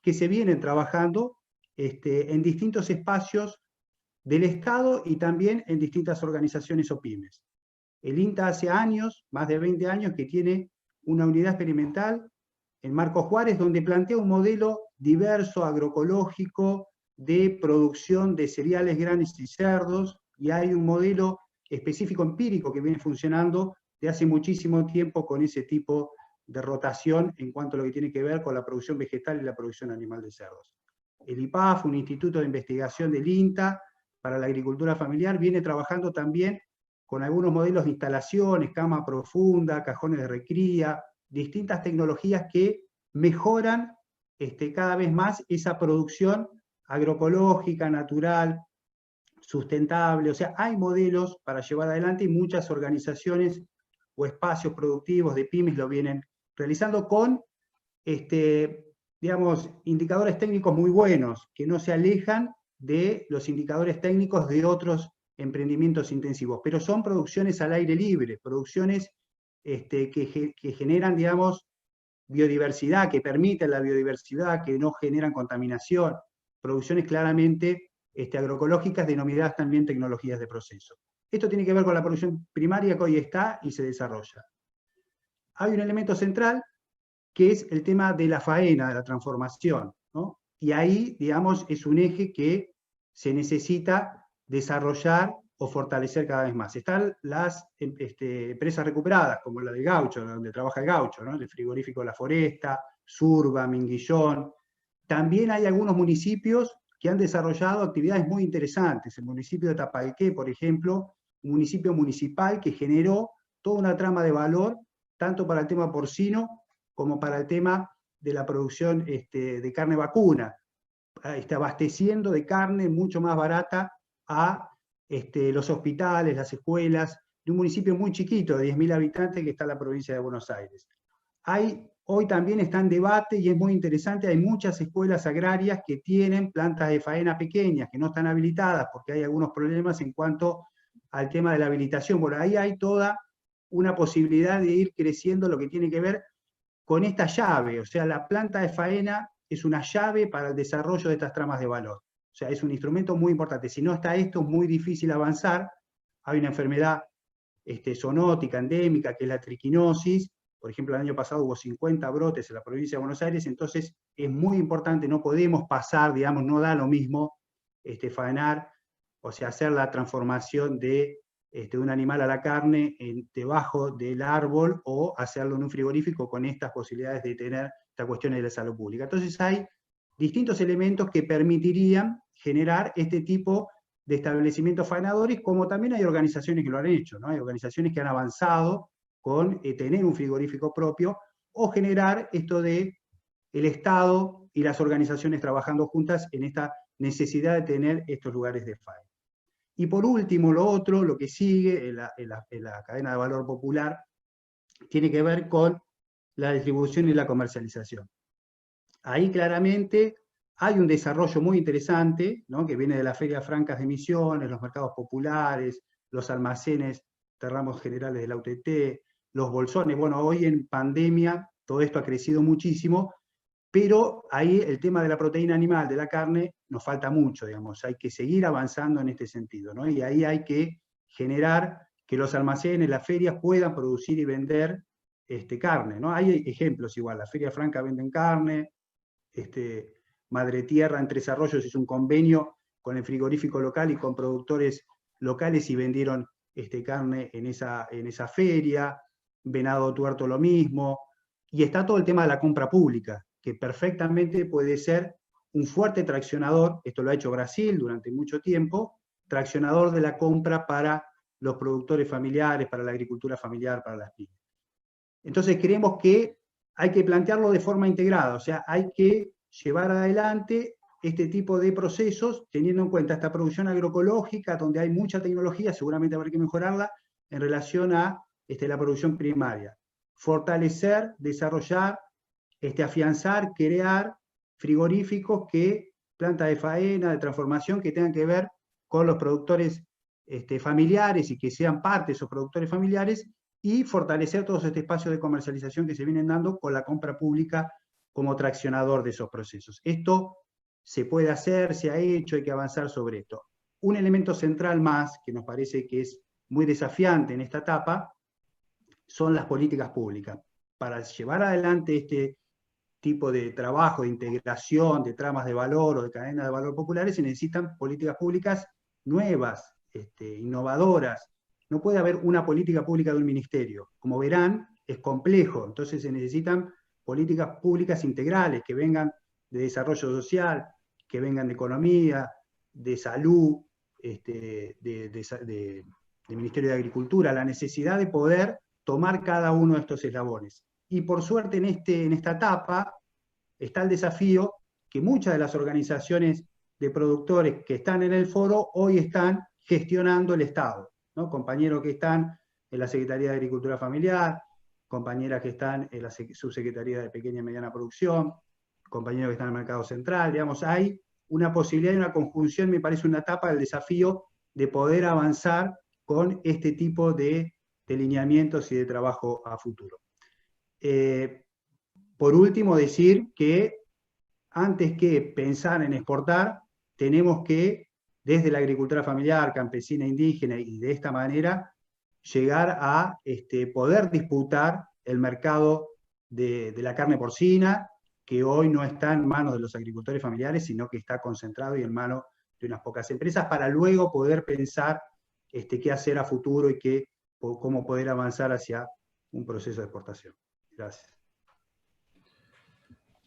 que se vienen trabajando en distintos espacios del Estado y también en distintas organizaciones o pymes. El INTA hace años, más de 20 años, que tiene una unidad experimental en Marcos Juárez, donde plantea un modelo diverso, agroecológico, de producción de cereales, granos y cerdos, y hay un modelo específico empírico que viene funcionando de hace muchísimo tiempo con ese tipo de rotación en cuanto a lo que tiene que ver con la producción vegetal y la producción animal de cerdos. El IPAF, un instituto de investigación del INTA para la agricultura familiar, viene trabajando también con algunos modelos de instalaciones, cama profunda, cajones de recría, distintas tecnologías que mejoran cada vez más esa producción agroecológica, natural, sustentable. O sea, hay modelos para llevar adelante y muchas organizaciones o espacios productivos de pymes lo vienen realizando con, digamos, indicadores técnicos muy buenos, que no se alejan de los indicadores técnicos de otros emprendimientos intensivos, pero son producciones al aire libre, producciones que generan, digamos, biodiversidad, que permiten la biodiversidad, que no generan contaminación, producciones claramente agroecológicas denominadas también tecnologías de proceso. Esto tiene que ver con la producción primaria que hoy está y se desarrolla. Hay un elemento central que es el tema de la faena, de la transformación, ¿no? Y ahí, digamos, es un eje que se necesita desarrollar o fortalecer cada vez más. Están las empresas recuperadas, como la del Gaucho, donde trabaja el Gaucho, ¿no? El frigorífico La Foresta, Surba, Minguillón. También hay algunos municipios que han desarrollado actividades muy interesantes. El municipio de Tapalqué, por ejemplo, un municipio municipal que generó toda una trama de valor, tanto para el tema porcino como para el tema de la producción de carne vacuna, abasteciendo de carne mucho más barata a los hospitales, las escuelas, de un municipio muy chiquito, de 10.000 habitantes, que está en la provincia de Buenos Aires. Hoy también está en debate, y es muy interesante, hay muchas escuelas agrarias que tienen plantas de faena pequeñas, que no están habilitadas, porque hay algunos problemas en cuanto al tema de la habilitación. Bueno, ahí hay toda una posibilidad de ir creciendo lo que tiene que ver con esta llave, o sea, la planta de faena es una llave para el desarrollo de estas tramas de valor. O sea, es un instrumento muy importante. Si no está esto, es muy difícil avanzar. Hay una enfermedad zoonótica, endémica, que es la triquinosis. Por ejemplo, el año pasado hubo 50 brotes en la provincia de Buenos Aires, entonces es muy importante, no podemos pasar, digamos, no da lo mismo faenar, o sea, hacer la transformación de un animal a la carne debajo del árbol, o hacerlo en un frigorífico con estas posibilidades de tener estas cuestiones de la salud pública. Entonces hay distintos elementos que permitirían generar este tipo de establecimientos faenadores, como también hay organizaciones que lo han hecho, ¿no? Hay organizaciones que han avanzado con tener un frigorífico propio, o generar esto de el Estado y las organizaciones trabajando juntas en esta necesidad de tener estos lugares de faena. Y por último, lo que sigue en la cadena de valor popular, tiene que ver con la distribución y la comercialización. Ahí claramente hay un desarrollo muy interesante, ¿no? Que viene de las ferias francas de Misiones, los mercados populares, los almacenes de ramos generales de la UTT, los bolsones. Bueno, hoy en pandemia todo esto ha crecido muchísimo, pero ahí el tema de la proteína animal, de la carne, nos falta mucho, digamos. Hay que seguir avanzando en este sentido, ¿no? Y ahí hay que generar que los almacenes, las ferias puedan producir y vender carne, ¿no? Hay ejemplos igual, la Feria Franca venden carne, Madre Tierra en Tres Arroyos hizo un convenio con el frigorífico local y con productores locales y vendieron carne en esa feria, Venado Tuerto lo mismo, y está todo el tema de la compra pública, que perfectamente puede ser un fuerte traccionador, esto lo ha hecho Brasil durante mucho tiempo, traccionador de la compra para los productores familiares, para la agricultura familiar, para las pymes. Entonces creemos que hay que plantearlo de forma integrada, o sea, hay que llevar adelante este tipo de procesos, teniendo en cuenta esta producción agroecológica, donde hay mucha tecnología, seguramente habrá que mejorarla, en relación a la producción primaria. Fortalecer, desarrollar, afianzar, crear frigoríficos plantas de faena, de transformación, que tengan que ver con los productores familiares y que sean parte de esos productores familiares, y fortalecer todos este espacio de comercialización que se vienen dando con la compra pública como traccionador de esos procesos. Esto se puede hacer, se ha hecho, hay que avanzar sobre esto. Un elemento central más, que nos parece que es muy desafiante en esta etapa, son las políticas públicas. Para llevar adelante este tipo de trabajo, de integración, de tramas de valor o de cadenas de valor populares, se necesitan políticas públicas nuevas, innovadoras. No puede haber una política pública de un ministerio. Como verán, es complejo, entonces se necesitan políticas públicas integrales que vengan de desarrollo social, que vengan de economía, de salud, de Ministerio de Agricultura, la necesidad de poder tomar cada uno de estos eslabones. Y por suerte en esta etapa está el desafío que muchas de las organizaciones de productores que están en el foro hoy están gestionando el Estado, ¿no? Compañeros que están en la Secretaría de Agricultura Familiar, compañeras que están en la Subsecretaría de Pequeña y Mediana Producción, compañeros que están en el Mercado Central, digamos, hay una posibilidad y una conjunción, me parece una etapa del desafío de poder avanzar con este tipo de lineamientos y de trabajo a futuro. Por último, decir que antes que pensar en exportar, tenemos que, desde la agricultura familiar, campesina, indígena, y de esta manera, llegar a poder disputar el mercado de la carne porcina, que hoy no está en manos de los agricultores familiares, sino que está concentrado y en manos de unas pocas empresas, para luego poder pensar qué hacer a futuro y cómo poder avanzar hacia un proceso de exportación. Gracias.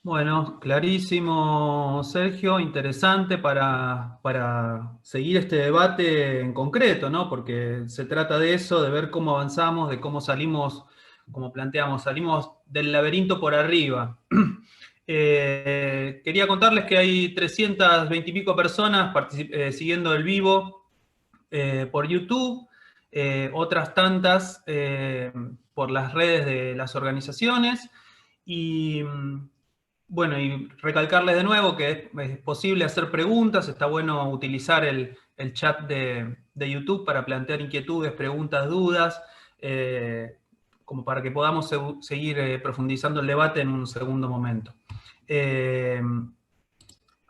Bueno, clarísimo, Sergio, interesante para seguir este debate en concreto, ¿no? Porque se trata de eso, de ver cómo avanzamos, de cómo salimos, como planteamos, salimos del laberinto por arriba. Quería contarles que hay 320 y pico personas siguiendo el vivo por YouTube, otras tantas por las redes de las organizaciones, y bueno, y recalcarles de nuevo que es posible hacer preguntas, está bueno utilizar el chat de YouTube para plantear inquietudes, preguntas, dudas, como para que podamos seguir profundizando el debate en un segundo momento.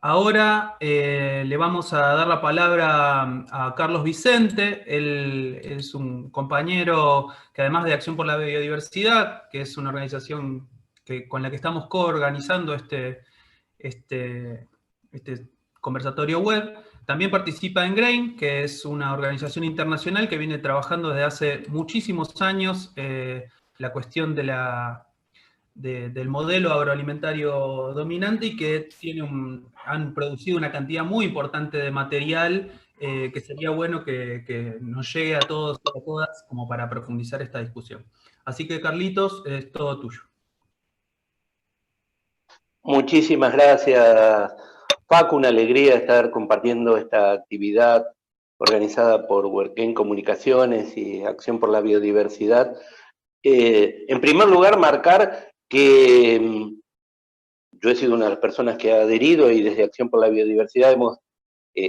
Ahora le vamos a dar la palabra a Carlos Vicente. Él es un compañero que, además de Acción por la Biodiversidad, que es una organización con la que estamos coorganizando este conversatorio web, también participa en GRAIN, que es una organización internacional que viene trabajando desde hace muchísimos años la cuestión del modelo agroalimentario dominante, y que han producido una cantidad muy importante de material que sería bueno que nos llegue a todos y a todas como para profundizar esta discusión. Así que, Carlitos, es todo tuyo. Muchísimas gracias, Paco. Una alegría estar compartiendo esta actividad organizada por Huerquén Comunicaciones y Acción por la Biodiversidad. En primer lugar, marcar que yo he sido una de las personas que ha adherido, y desde Acción por la Biodiversidad hemos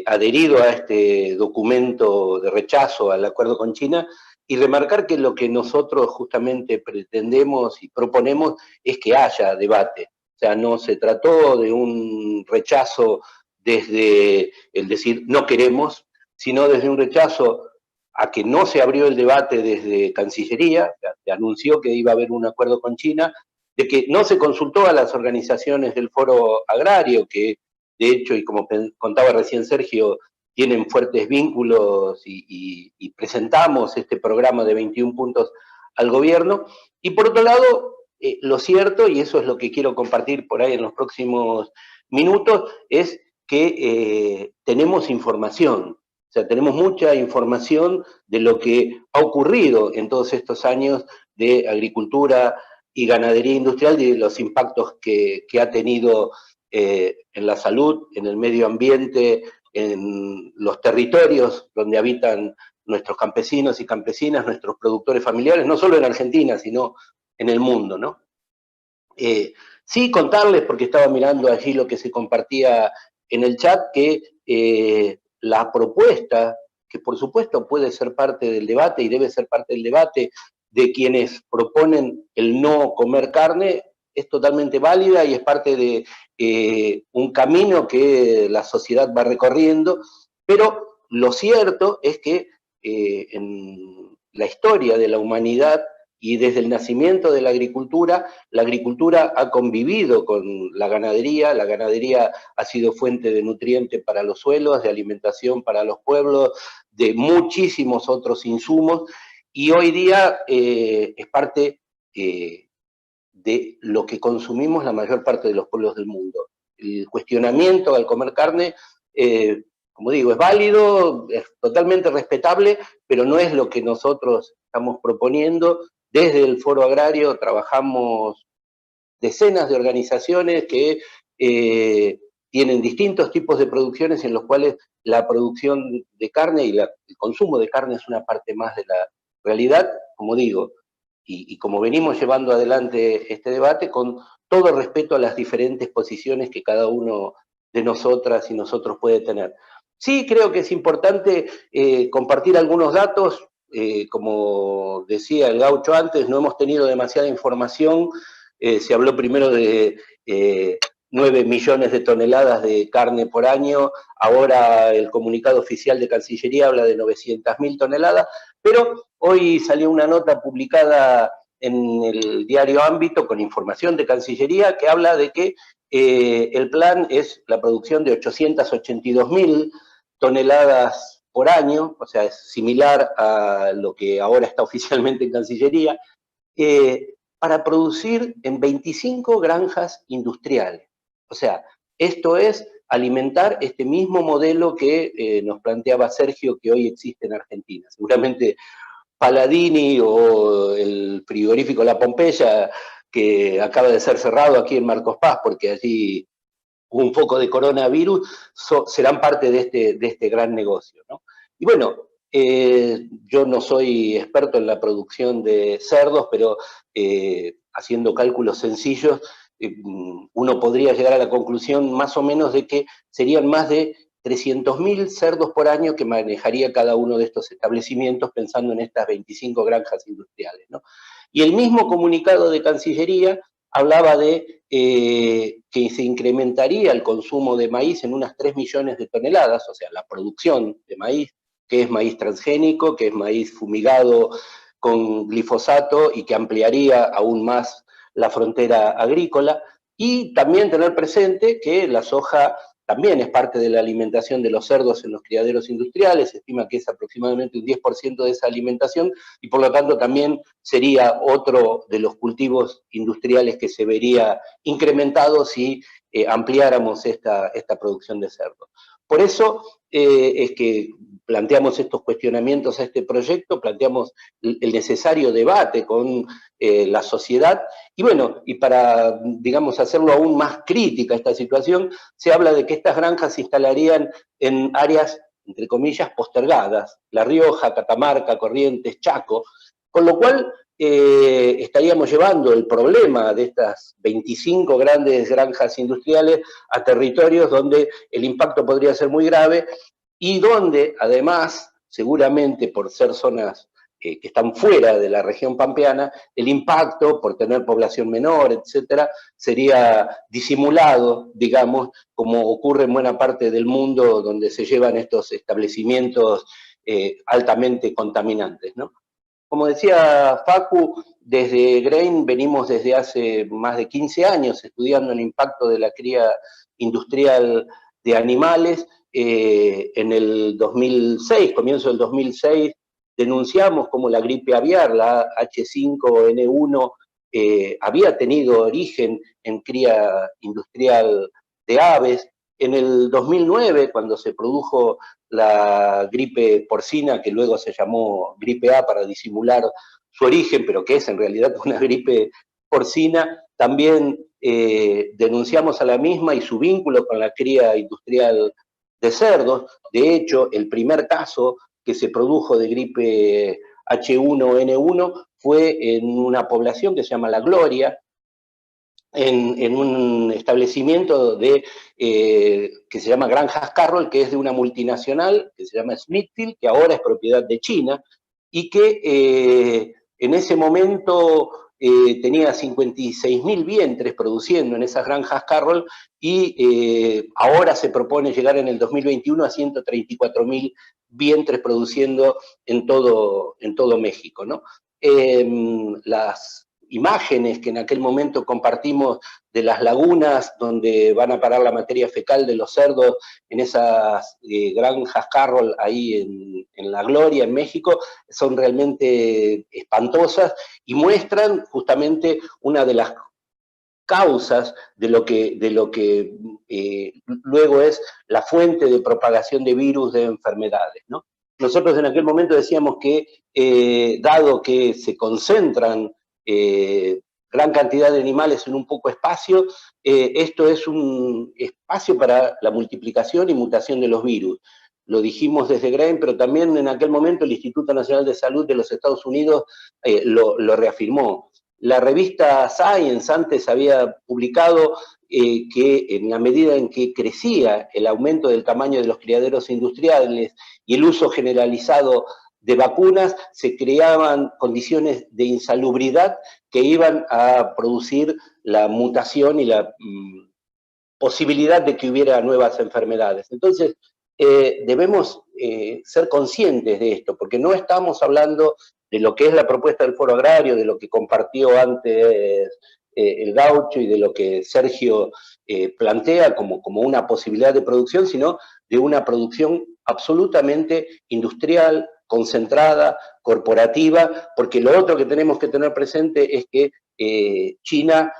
adherido a este documento de rechazo al acuerdo con China, y remarcar que lo que nosotros justamente pretendemos y proponemos es que haya debate. O sea, no se trató de un rechazo desde el decir no queremos, sino desde un rechazo a que no se abrió el debate desde Cancillería, se anunció que iba a haber un acuerdo con China, de que no se consultó a las organizaciones del Foro Agrario, que de hecho, y como contaba recién Sergio, tienen fuertes vínculos y presentamos este programa de 21 puntos al gobierno. Y por otro lado, lo cierto, y eso es lo que quiero compartir por ahí en los próximos minutos, es que tenemos información. O sea, tenemos mucha información de lo que ha ocurrido en todos estos años de agricultura y ganadería industrial y de los impactos que ha tenido en la salud, en el medio ambiente, en los territorios donde habitan nuestros campesinos y campesinas, nuestros productores familiares, no solo en Argentina, sino en el mundo, ¿no? Sí, contarles, porque estaba mirando allí lo que se compartía en el chat, que la propuesta, que por supuesto puede ser parte del debate y debe ser parte del debate de quienes proponen el no comer carne, es totalmente válida y es parte de un camino que la sociedad va recorriendo, pero lo cierto es que en la historia de la humanidad y desde el nacimiento de la agricultura ha convivido con la ganadería ha sido fuente de nutriente para los suelos, de alimentación para los pueblos, de muchísimos otros insumos, y hoy día es parte de lo que consumimos la mayor parte de los pueblos del mundo. El cuestionamiento al comer carne, como digo, es válido, es totalmente respetable, pero no es lo que nosotros estamos proponiendo. Desde el Foro Agrario trabajamos decenas de organizaciones que tienen distintos tipos de producciones en los cuales la producción de carne y el consumo de carne es una parte más de la realidad, como digo, y como venimos llevando adelante este debate, con todo respeto a las diferentes posiciones que cada uno de nosotras y nosotros puede tener. Sí, creo que es importante compartir algunos datos. Como decía el gaucho antes, no hemos tenido demasiada información. Se habló primero de 9 millones de toneladas de carne por año, ahora el comunicado oficial de Cancillería habla de 900.000 toneladas, pero hoy salió una nota publicada en el diario Ámbito con información de Cancillería que habla de que el plan es la producción de 882.000 toneladas por año, o sea, es similar a lo que ahora está oficialmente en Cancillería, para producir en 25 granjas industriales. O sea, esto es alimentar este mismo modelo que nos planteaba Sergio que hoy existe en Argentina. Seguramente Paladini o el frigorífico La Pompeya, que acaba de ser cerrado aquí en Marcos Paz, porque allí hubo un foco de coronavirus, serán parte de este gran negocio, ¿no? Y bueno, yo no soy experto en la producción de cerdos, pero haciendo cálculos sencillos, uno podría llegar a la conclusión más o menos de que serían más de 300.000 cerdos por año que manejaría cada uno de estos establecimientos pensando en estas 25 granjas industriales, ¿no? Y el mismo comunicado de Cancillería hablaba de que se incrementaría el consumo de maíz en unas 3 millones de toneladas, o sea, la producción de maíz, que es maíz transgénico, que es maíz fumigado con glifosato y que ampliaría aún más la frontera agrícola, y también tener presente que la soja también es parte de la alimentación de los cerdos en los criaderos industriales, se estima que es aproximadamente un 10% de esa alimentación, y por lo tanto también sería otro de los cultivos industriales que se vería incrementado si ampliáramos esta producción de cerdo. Por eso es que planteamos estos cuestionamientos a este proyecto, planteamos el necesario debate con la sociedad, y bueno, y para, digamos, hacerlo aún más crítica esta situación, se habla de que estas granjas se instalarían en áreas, entre comillas, postergadas, La Rioja, Catamarca, Corrientes, Chaco, con lo cual estaríamos llevando el problema de estas 25 grandes granjas industriales a territorios donde el impacto podría ser muy grave y donde, además, seguramente por ser zonas que están fuera de la región pampeana, el impacto por tener población menor, etcétera, sería disimulado, digamos, como ocurre en buena parte del mundo donde se llevan estos establecimientos altamente contaminantes, ¿no? Como decía Facu, desde GRAIN venimos desde hace más de 15 años estudiando el impacto de la cría industrial de animales. En el 2006, comienzo del 2006, denunciamos como la gripe aviar, la H5N1, había tenido origen en cría industrial de aves. En el 2009, cuando se produjo la gripe porcina, que luego se llamó gripe A para disimular su origen, pero que es en realidad una gripe porcina, también denunciamos a la misma y su vínculo con la cría industrial de cerdos. De hecho, el primer caso que se produjo de gripe H1N1 fue en una población que se llama La Gloria, en un establecimiento que se llama Granjas Carroll, que es de una multinacional que se llama Smithfield, que ahora es propiedad de China, y que en ese momento tenía 56.000 vientres produciendo en esas Granjas Carroll, y ahora se propone llegar en el 2021 a 134.000 vientres produciendo en todo México, ¿no? Las imágenes que en aquel momento compartimos de las lagunas donde van a parar la materia fecal de los cerdos en esas granjas Carroll ahí en La Gloria, en México, son realmente espantosas y muestran justamente una de las causas de lo que luego es la fuente de propagación de virus, de enfermedades, ¿no? Nosotros en aquel momento decíamos que, dado que se concentran gran cantidad de animales en un poco espacio, esto es un espacio para la multiplicación y mutación de los virus. Lo dijimos desde GRAIN, pero también en aquel momento el Instituto Nacional de Salud de los Estados Unidos lo reafirmó. La revista Science antes había publicado que en la medida en que crecía el aumento del tamaño de los criaderos industriales y el uso generalizado de vacunas, se creaban condiciones de insalubridad que iban a producir la mutación y la posibilidad de que hubiera nuevas enfermedades. Entonces, debemos ser conscientes de esto, porque no estamos hablando de lo que es la propuesta del Foro Agrario, de lo que compartió antes el Gaucho y de lo que Sergio plantea como una posibilidad de producción, sino de una producción absolutamente industrial, concentrada, corporativa, porque lo otro que tenemos que tener presente es que China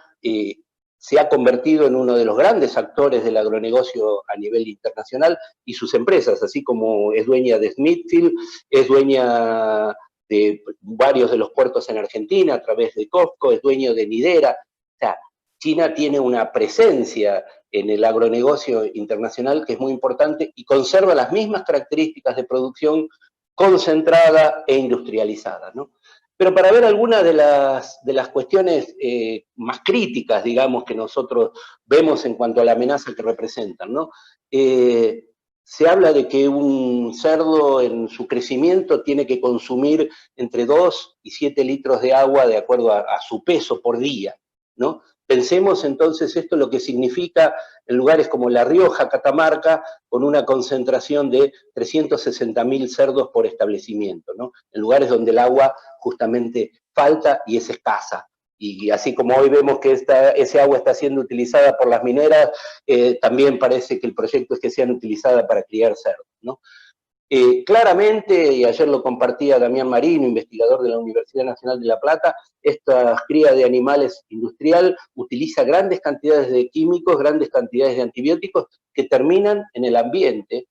se ha convertido en uno de los grandes actores del agronegocio a nivel internacional y sus empresas, así como es dueña de Smithfield, es dueña de varios de los puertos en Argentina a través de COFCO, es dueño de Nidera. O sea, China tiene una presencia en el agronegocio internacional que es muy importante y conserva las mismas características de producción concentrada e industrializada, ¿no? Pero para ver algunas de las cuestiones más críticas, digamos, que nosotros vemos en cuanto a la amenaza que representan, ¿no? Se habla de que un cerdo en su crecimiento tiene que consumir entre 2 y 7 litros de agua de acuerdo a su peso por día, ¿no? Pensemos entonces esto lo que significa en lugares como La Rioja, Catamarca, con una concentración de 360.000 cerdos por establecimiento, ¿no? En lugares donde el agua justamente falta y es escasa. Y así como hoy vemos que ese agua está siendo utilizada por las mineras, también parece que el proyecto es que sean utilizadas para criar cerdos, ¿no? Claramente, y ayer lo compartía Damián Marino, investigador de la Universidad Nacional de La Plata, esta cría de animales industrial utiliza grandes cantidades de químicos, grandes cantidades de antibióticos que terminan en el ambiente.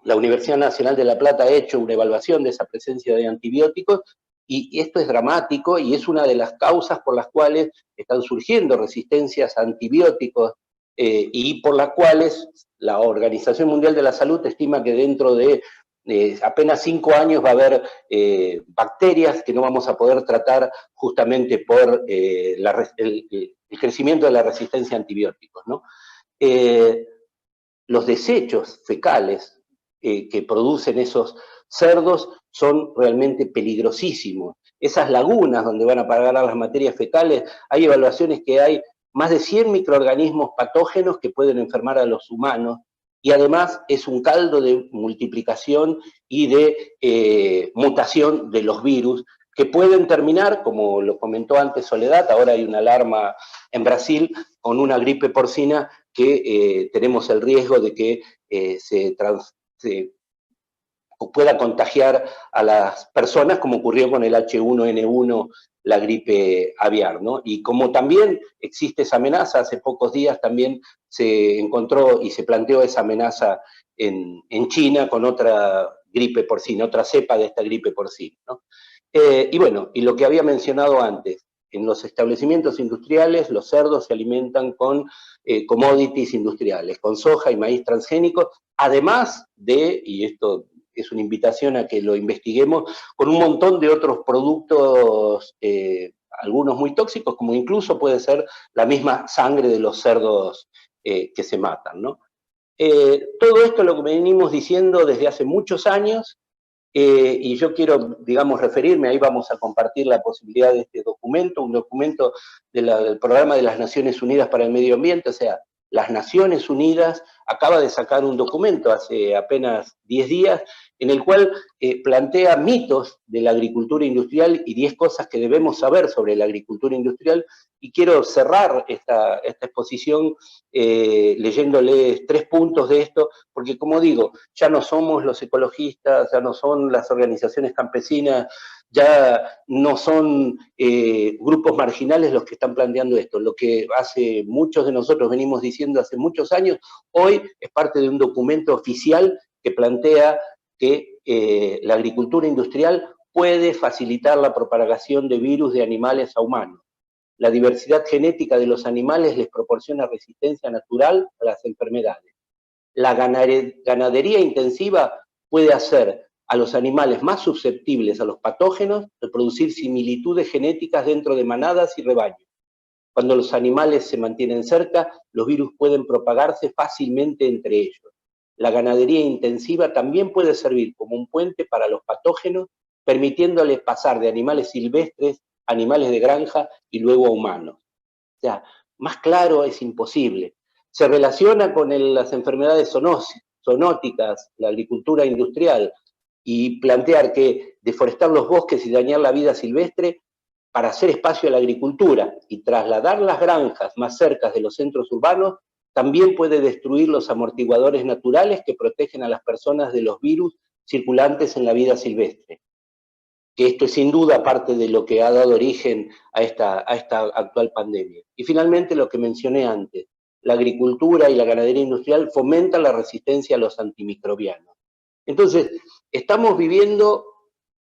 La Universidad Nacional de La Plata ha hecho una evaluación de esa presencia de antibióticos y esto es dramático y es una de las causas por las cuales están surgiendo resistencias a antibióticos y por las cuales la Organización Mundial de la Salud estima que dentro de apenas 5 años va a haber bacterias que no vamos a poder tratar justamente por el crecimiento de la resistencia a antibióticos, ¿no? Los desechos fecales que producen esos cerdos son realmente peligrosísimos. Esas lagunas donde van a parar las materias fecales, hay evaluaciones que hay más de 100 microorganismos patógenos que pueden enfermar a los humanos y además es un caldo de multiplicación y de mutación de los virus que pueden terminar, como lo comentó antes Soledad, ahora hay una alarma en Brasil con una gripe porcina que tenemos el riesgo de que se pueda contagiar a las personas, como ocurrió con el H1N1, la gripe aviar, ¿no? Y como también existe esa amenaza, hace pocos días también se encontró y se planteó esa amenaza en China con otra gripe porcina, otra cepa de esta gripe porcina, ¿no? Y bueno, y lo que había mencionado antes, en los establecimientos industriales los cerdos se alimentan con commodities industriales, con soja y maíz transgénicos, además de, y esto es una invitación a que lo investiguemos, con un montón de otros productos, algunos muy tóxicos, como incluso puede ser la misma sangre de los cerdos que se matan, ¿no? Todo esto es lo que venimos diciendo desde hace muchos años, y yo quiero, digamos, referirme, ahí vamos a compartir la posibilidad de este documento, un documento del Programa de las Naciones Unidas para el Medio Ambiente, o sea, las Naciones Unidas acaba de sacar un documento hace apenas 10 días, en el cual plantea mitos de la agricultura industrial y 10 cosas que debemos saber sobre la agricultura industrial, y quiero cerrar esta exposición leyéndoles 3 puntos de esto, porque como digo, ya no somos los ecologistas, ya no son las organizaciones campesinas, ya no son grupos marginales los que están planteando esto. Lo que hace muchos de nosotros venimos diciendo hace muchos años, hoy es parte de un documento oficial que plantea que la agricultura industrial puede facilitar la propagación de virus de animales a humanos. La diversidad genética de los animales les proporciona resistencia natural a las enfermedades. La ganadería intensiva puede hacer a los animales más susceptibles a los patógenos, de producir similitudes genéticas dentro de manadas y rebaños. Cuando los animales se mantienen cerca, los virus pueden propagarse fácilmente entre ellos. La ganadería intensiva también puede servir como un puente para los patógenos, permitiéndoles pasar de animales silvestres a animales de granja y luego a humanos. O sea, más claro es imposible. Se relaciona con las enfermedades zoonóticas, la agricultura industrial, y plantear que deforestar los bosques y dañar la vida silvestre para hacer espacio a la agricultura y trasladar las granjas más cerca de los centros urbanos también puede destruir los amortiguadores naturales que protegen a las personas de los virus circulantes en la vida silvestre. Que esto es sin duda parte de lo que ha dado origen a esta actual pandemia. Y finalmente lo que mencioné antes, la agricultura y la ganadería industrial fomentan la resistencia a los antimicrobianos. Entonces, estamos viviendo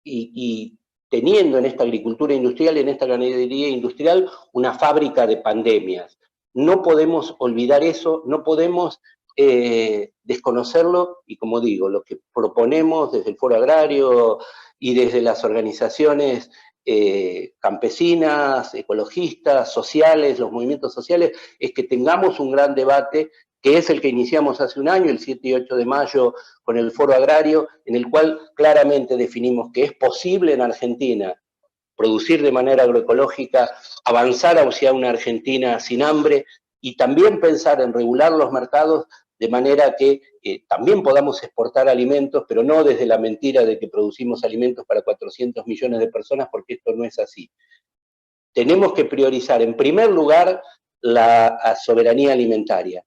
y teniendo en esta agricultura industrial, en esta ganadería industrial, una fábrica de pandemias. No podemos olvidar eso, no podemos desconocerlo, y como digo, lo que proponemos desde el Foro Agrario y desde las organizaciones campesinas, ecologistas, sociales, los movimientos sociales, es que tengamos un gran debate, que es el que iniciamos hace un año, el 7 y 8 de mayo, con el Foro Agrario, en el cual claramente definimos que es posible en Argentina producir de manera agroecológica, avanzar hacia una Argentina sin hambre, y también pensar en regular los mercados de manera que también podamos exportar alimentos, pero no desde la mentira de que producimos alimentos para 400 millones de personas, porque esto no es así. Tenemos que priorizar, en primer lugar, la soberanía alimentaria.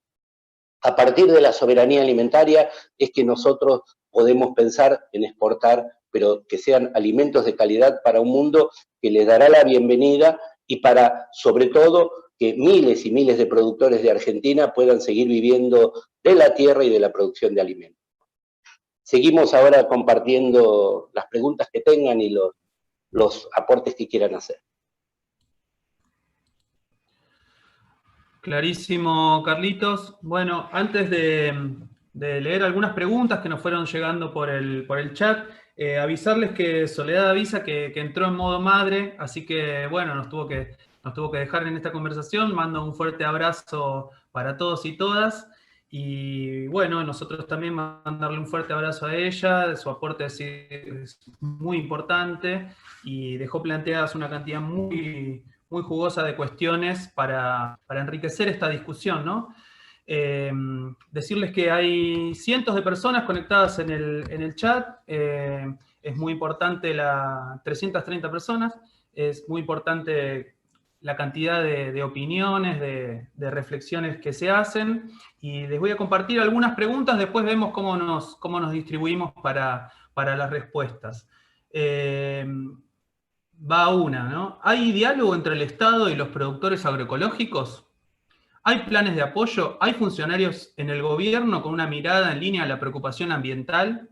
A partir de la soberanía alimentaria es que nosotros podemos pensar en exportar, pero que sean alimentos de calidad para un mundo que les dará la bienvenida, y para, sobre todo, que miles y miles de productores de Argentina puedan seguir viviendo de la tierra y de la producción de alimentos. Seguimos ahora compartiendo las preguntas que tengan y los aportes que quieran hacer. Clarísimo, Carlitos. Bueno, antes de leer algunas preguntas que nos fueron llegando por el chat, avisarles que Soledad avisa que entró en modo madre, así que bueno, nos tuvo que dejar en esta conversación. Mando un fuerte abrazo para todos y todas. Y bueno, nosotros también mandarle un fuerte abrazo a ella. Su aporte es muy importante y dejó planteadas una cantidad muy jugosa de cuestiones para enriquecer esta discusión, ¿no? Decirles que hay cientos de personas conectadas en el chat. Es muy importante 330 personas. Es muy importante la cantidad de opiniones, de reflexiones que se hacen. Y les voy a compartir algunas preguntas. Después vemos cómo nos distribuimos para las respuestas. Va una, ¿no? ¿Hay diálogo entre el Estado y los productores agroecológicos? ¿Hay planes de apoyo? ¿Hay funcionarios en el gobierno con una mirada en línea a la preocupación ambiental?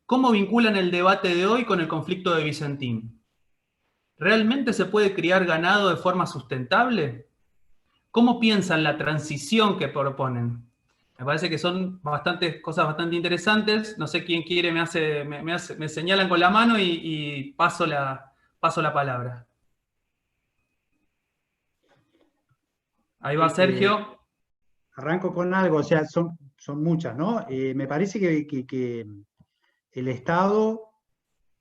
¿Cómo vinculan el debate de hoy con el conflicto de Vicentín? ¿Realmente se puede criar ganado de forma sustentable? ¿Cómo piensan la transición que proponen? Me parece que son cosas bastante interesantes. No sé quién quiere, me señalan con la mano y paso la palabra. Ahí va Sergio. Arranco con algo, o sea, son muchas, ¿no? Me parece que el Estado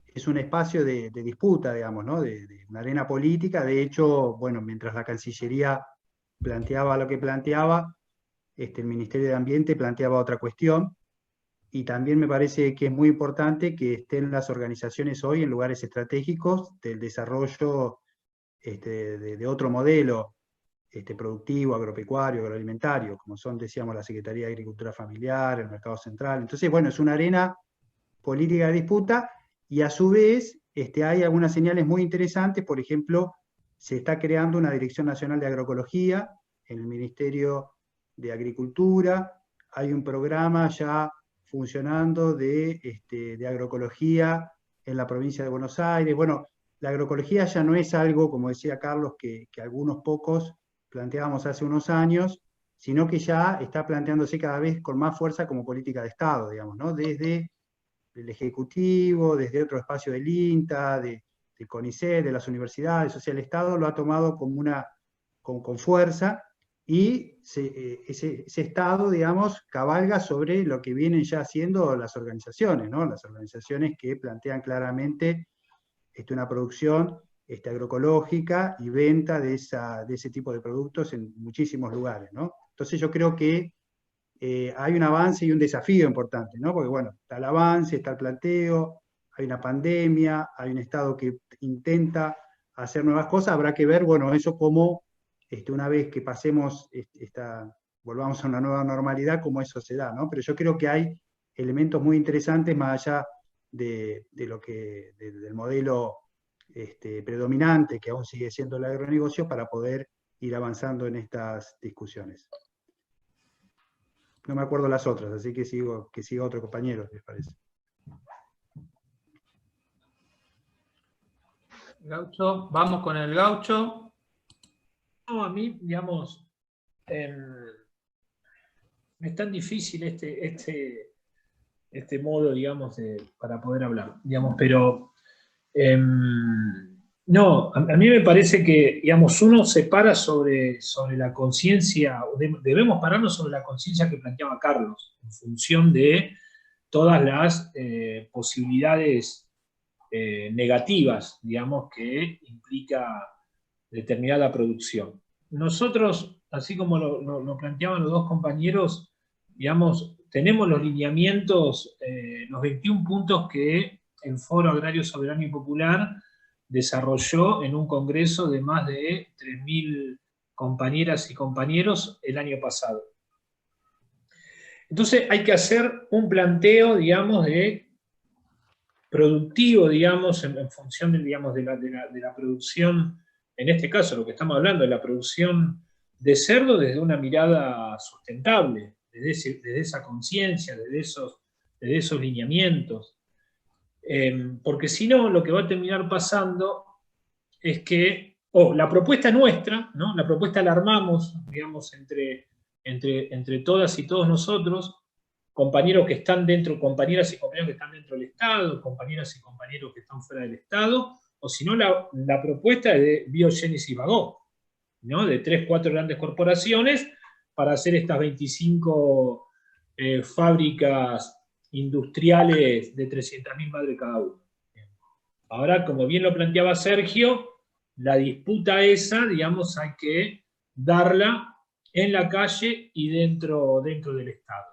es un espacio de disputa, digamos, ¿no? De una arena política. De hecho, bueno, mientras la Cancillería planteaba lo que planteaba, el Ministerio de Ambiente planteaba otra cuestión. Y también me parece que es muy importante que estén las organizaciones hoy en lugares estratégicos del desarrollo de otro modelo productivo, agropecuario, agroalimentario, como son, decíamos, la Secretaría de Agricultura Familiar, el Mercado Central. Entonces, bueno, es una arena política de disputa, y a su vez hay algunas señales muy interesantes. Por ejemplo, se está creando una Dirección Nacional de Agroecología en el Ministerio de Agricultura. Hay un programa ya funcionando de agroecología en la provincia de Buenos Aires. Bueno, la agroecología ya no es algo, como decía Carlos, que algunos pocos planteábamos hace unos años, sino que ya está planteándose cada vez con más fuerza como política de Estado, digamos, ¿no? Desde el Ejecutivo, desde otro espacio del INTA, de CONICET, de las universidades. O sea, el Estado lo ha tomado como con fuerza, y ese Estado, digamos, cabalga sobre lo que vienen ya haciendo las organizaciones, ¿no? Las organizaciones que plantean claramente una producción agroecológica y venta de ese tipo de productos en muchísimos lugares, ¿no? Entonces yo creo que hay un avance y un desafío importante, ¿no? Porque, bueno, está el avance, está el planteo, hay una pandemia, hay un Estado que intenta hacer nuevas cosas. Habrá que ver, bueno, eso cómo, una vez que pasemos, volvamos a una nueva normalidad, cómo eso se da, ¿no? Pero yo creo que hay elementos muy interesantes más allá del modelo predominante, que aún sigue siendo el agronegocio, para poder ir avanzando en estas discusiones. No me acuerdo las otras, así que siga otro compañero, ¿les parece? Gaucho, vamos con el Gaucho. No, a mí, digamos, es tan difícil este modo, digamos, para poder hablar, digamos, pero no, a mí me parece que, digamos, uno se para sobre la conciencia, debemos pararnos sobre la conciencia que planteaba Carlos, en función de todas las posibilidades negativas, digamos, que implica determinada producción. Nosotros, así como lo planteaban los dos compañeros, digamos, tenemos los lineamientos, los 21 puntos que el Foro Agrario Soberano y Popular desarrolló en un congreso de más de 3.000 compañeras y compañeros el año pasado. Entonces hay que hacer un planteo, digamos, de productivo, digamos, en función de, digamos, de la producción, en este caso lo que estamos hablando, de la producción de cerdo desde una mirada sustentable, desde esa conciencia, desde esos lineamientos. Porque si no, lo que va a terminar pasando es que, la propuesta nuestra, ¿no? La propuesta la armamos, digamos, entre todas y todos nosotros, compañeros que están dentro, compañeras y compañeros que están dentro del Estado, compañeras y compañeros que están fuera del Estado, o si no, la propuesta es de Biogénesis Vagó, ¿no? De 3, 4 grandes corporaciones para hacer estas 25 fábricas industriales de 300.000 madres cada uno. Ahora, como bien lo planteaba Sergio, la disputa esa, digamos, hay que darla en la calle y dentro del Estado.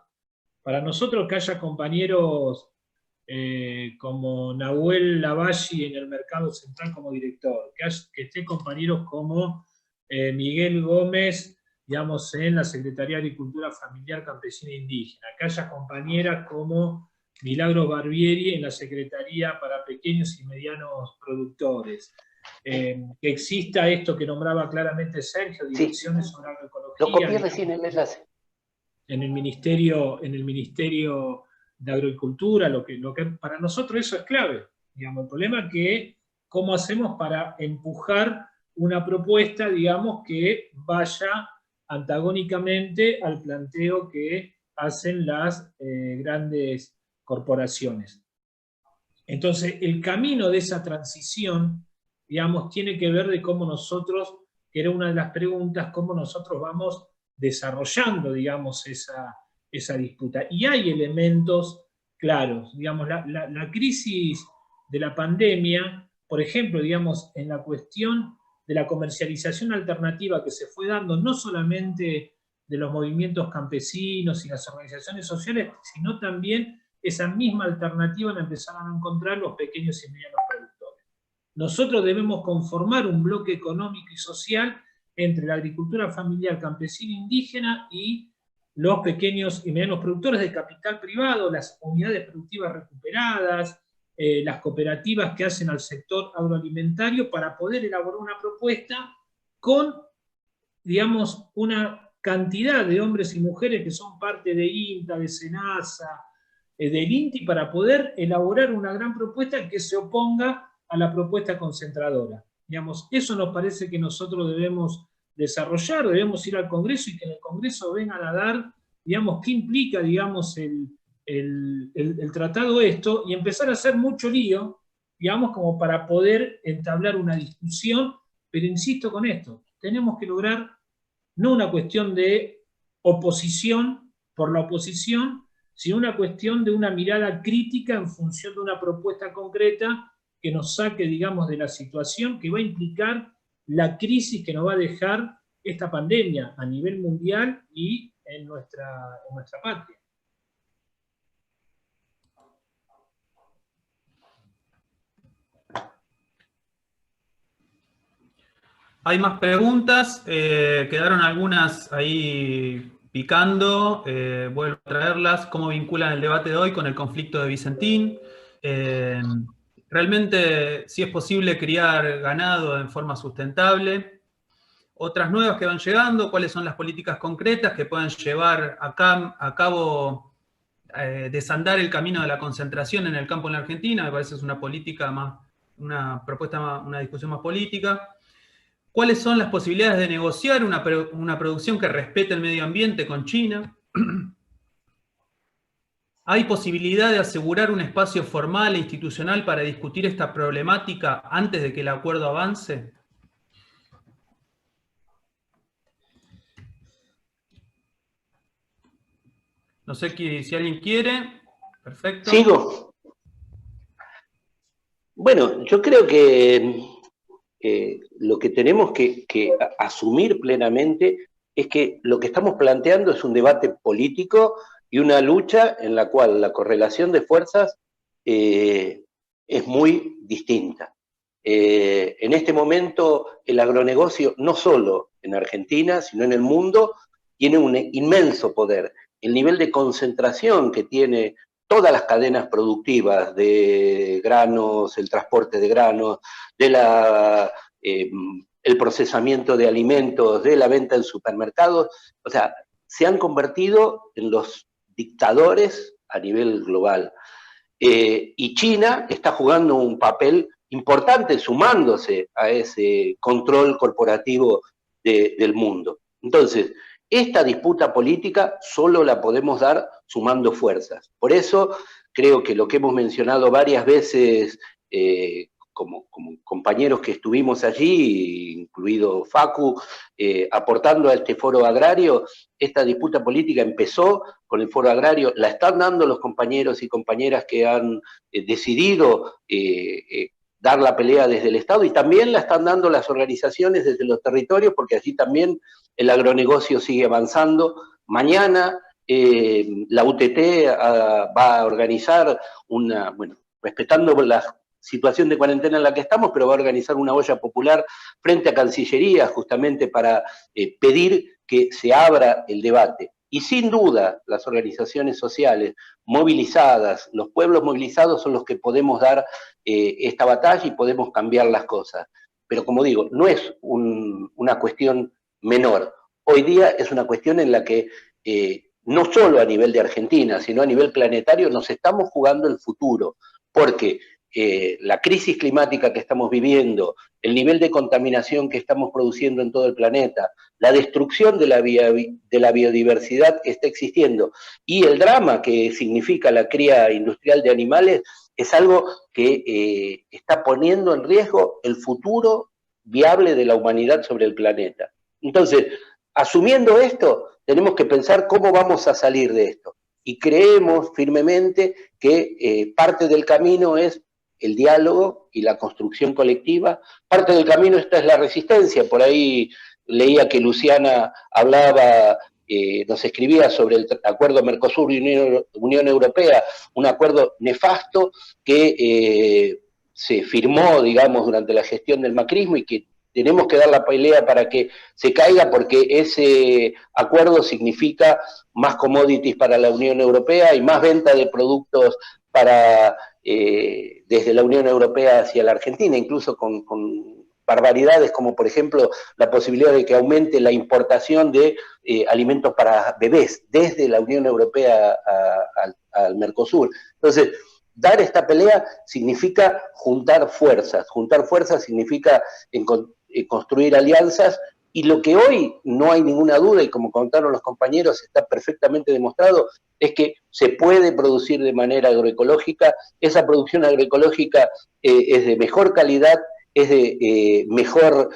Para nosotros que haya compañeros como Nahuel Lavalli en el Mercado Central como director, que esté compañeros como Miguel Gómez, digamos, en la Secretaría de Agricultura Familiar, Campesina e Indígena, que haya compañeras como Milagros Barbieri en la Secretaría para Pequeños y Medianos Productores, que exista esto que nombraba claramente Sergio, Direcciones sobre Agroecología. Lo copié recién el enlace. En el Ministerio de Agricultura, lo que para nosotros eso es clave. Digamos, el problema es que cómo hacemos para empujar una propuesta, digamos, que vaya antagónicamente al planteo que hacen las grandes corporaciones. Entonces, el camino de esa transición, digamos, tiene que ver de cómo nosotros, que era una de las preguntas, cómo nosotros vamos desarrollando, digamos, esa disputa. Y hay elementos claros, digamos, la crisis de la pandemia, por ejemplo, digamos, en la cuestión de la comercialización alternativa que se fue dando, no solamente de los movimientos campesinos y las organizaciones sociales, sino también esa misma alternativa la empezaron a encontrar los pequeños y medianos productores. Nosotros debemos conformar un bloque económico y social entre la agricultura familiar, campesina, indígena y los pequeños y medianos productores de capital privado, las unidades productivas recuperadas, las cooperativas que hacen al sector agroalimentario, para poder elaborar una propuesta con, digamos, una cantidad de hombres y mujeres que son parte de INTA, de SENASA, del INTI, para poder elaborar una gran propuesta que se oponga a la propuesta concentradora. Digamos, eso nos parece que nosotros debemos desarrollar, debemos ir al Congreso y que en el Congreso vengan a dar, digamos, qué implica, digamos, el tratado esto, y empezar a hacer mucho lío, digamos, como para poder entablar una discusión, pero insisto con esto, tenemos que lograr no una cuestión de oposición por la oposición, sino una cuestión de una mirada crítica en función de una propuesta concreta que nos saque, digamos, de la situación que va a implicar la crisis que nos va a dejar esta pandemia a nivel mundial y en nuestra patria. Hay más preguntas, quedaron algunas ahí picando, vuelvo a traerlas. ¿Cómo vinculan el debate de hoy con el conflicto de Vicentín? Realmente, si es posible criar ganado en forma sustentable. Otras nuevas que van llegando, ¿cuáles son las políticas concretas que pueden llevar a cabo, desandar el camino de la concentración en el campo en la Argentina? Me parece que es una política más, una propuesta, una discusión más política. ¿Cuáles son las posibilidades de negociar una producción que respete el medio ambiente con China? ¿Hay posibilidad de asegurar un espacio formal e institucional para discutir esta problemática antes de que el acuerdo avance? No sé si alguien quiere. Perfecto. ¿Sigo? Bueno, yo creo que lo que tenemos que asumir plenamente es que lo que estamos planteando es un debate político y una lucha en la cual la correlación de fuerzas es muy distinta. En este momento el agronegocio, no solo en Argentina, sino en el mundo, tiene un inmenso poder. El nivel de concentración que tiene todas las cadenas productivas de granos, el transporte de granos, de el procesamiento de alimentos, de la venta en supermercados, o sea, se han convertido en los dictadores a nivel global. Y China está jugando un papel importante sumándose a ese control corporativo del mundo. Entonces, esta disputa política solo la podemos dar sumando fuerzas. Por eso creo que lo que hemos mencionado varias veces como compañeros que estuvimos allí, incluido Facu, aportando a este foro agrario, esta disputa política empezó con el foro agrario, la están dando los compañeros y compañeras que han decidido dar la pelea desde el Estado, y también la están dando las organizaciones desde los territorios, porque allí también el agronegocio sigue avanzando. Mañana la UTT va a organizar bueno, respetando la situación de cuarentena en la que estamos, pero va a organizar una olla popular frente a Cancillería, justamente para pedir que se abra el debate. Y sin duda, las organizaciones sociales movilizadas, los pueblos movilizados son los que podemos dar esta batalla y podemos cambiar las cosas. Pero como digo, no es una cuestión menor. Hoy día es una cuestión en la que no solo a nivel de Argentina, sino a nivel planetario nos estamos jugando el futuro, porque la crisis climática que estamos viviendo, el nivel de contaminación que estamos produciendo en todo el planeta, la destrucción de la biodiversidad que está existiendo y el drama que significa la cría industrial de animales es algo que está poniendo en riesgo el futuro viable de la humanidad sobre el planeta. Entonces, asumiendo esto, tenemos que pensar cómo vamos a salir de esto. Y creemos firmemente que parte del camino es el diálogo y la construcción colectiva. Parte del camino esta es la resistencia. Por ahí leía que Luciana hablaba, nos escribía sobre el acuerdo Mercosur-Unión Europea, un acuerdo nefasto que se firmó, digamos, durante la gestión del macrismo y que tenemos que dar la pelea para que se caiga, porque ese acuerdo significa más commodities para la Unión Europea y más venta de productos para desde la Unión Europea hacia la Argentina, incluso con barbaridades como por ejemplo la posibilidad de que aumente la importación de alimentos para bebés desde la Unión Europea al Mercosur. Entonces, dar esta pelea significa juntar fuerzas significa construir alianzas, y lo que hoy no hay ninguna duda, y como contaron los compañeros, está perfectamente demostrado, es que se puede producir de manera agroecológica. Esa producción agroecológica es de mejor calidad, es de mejor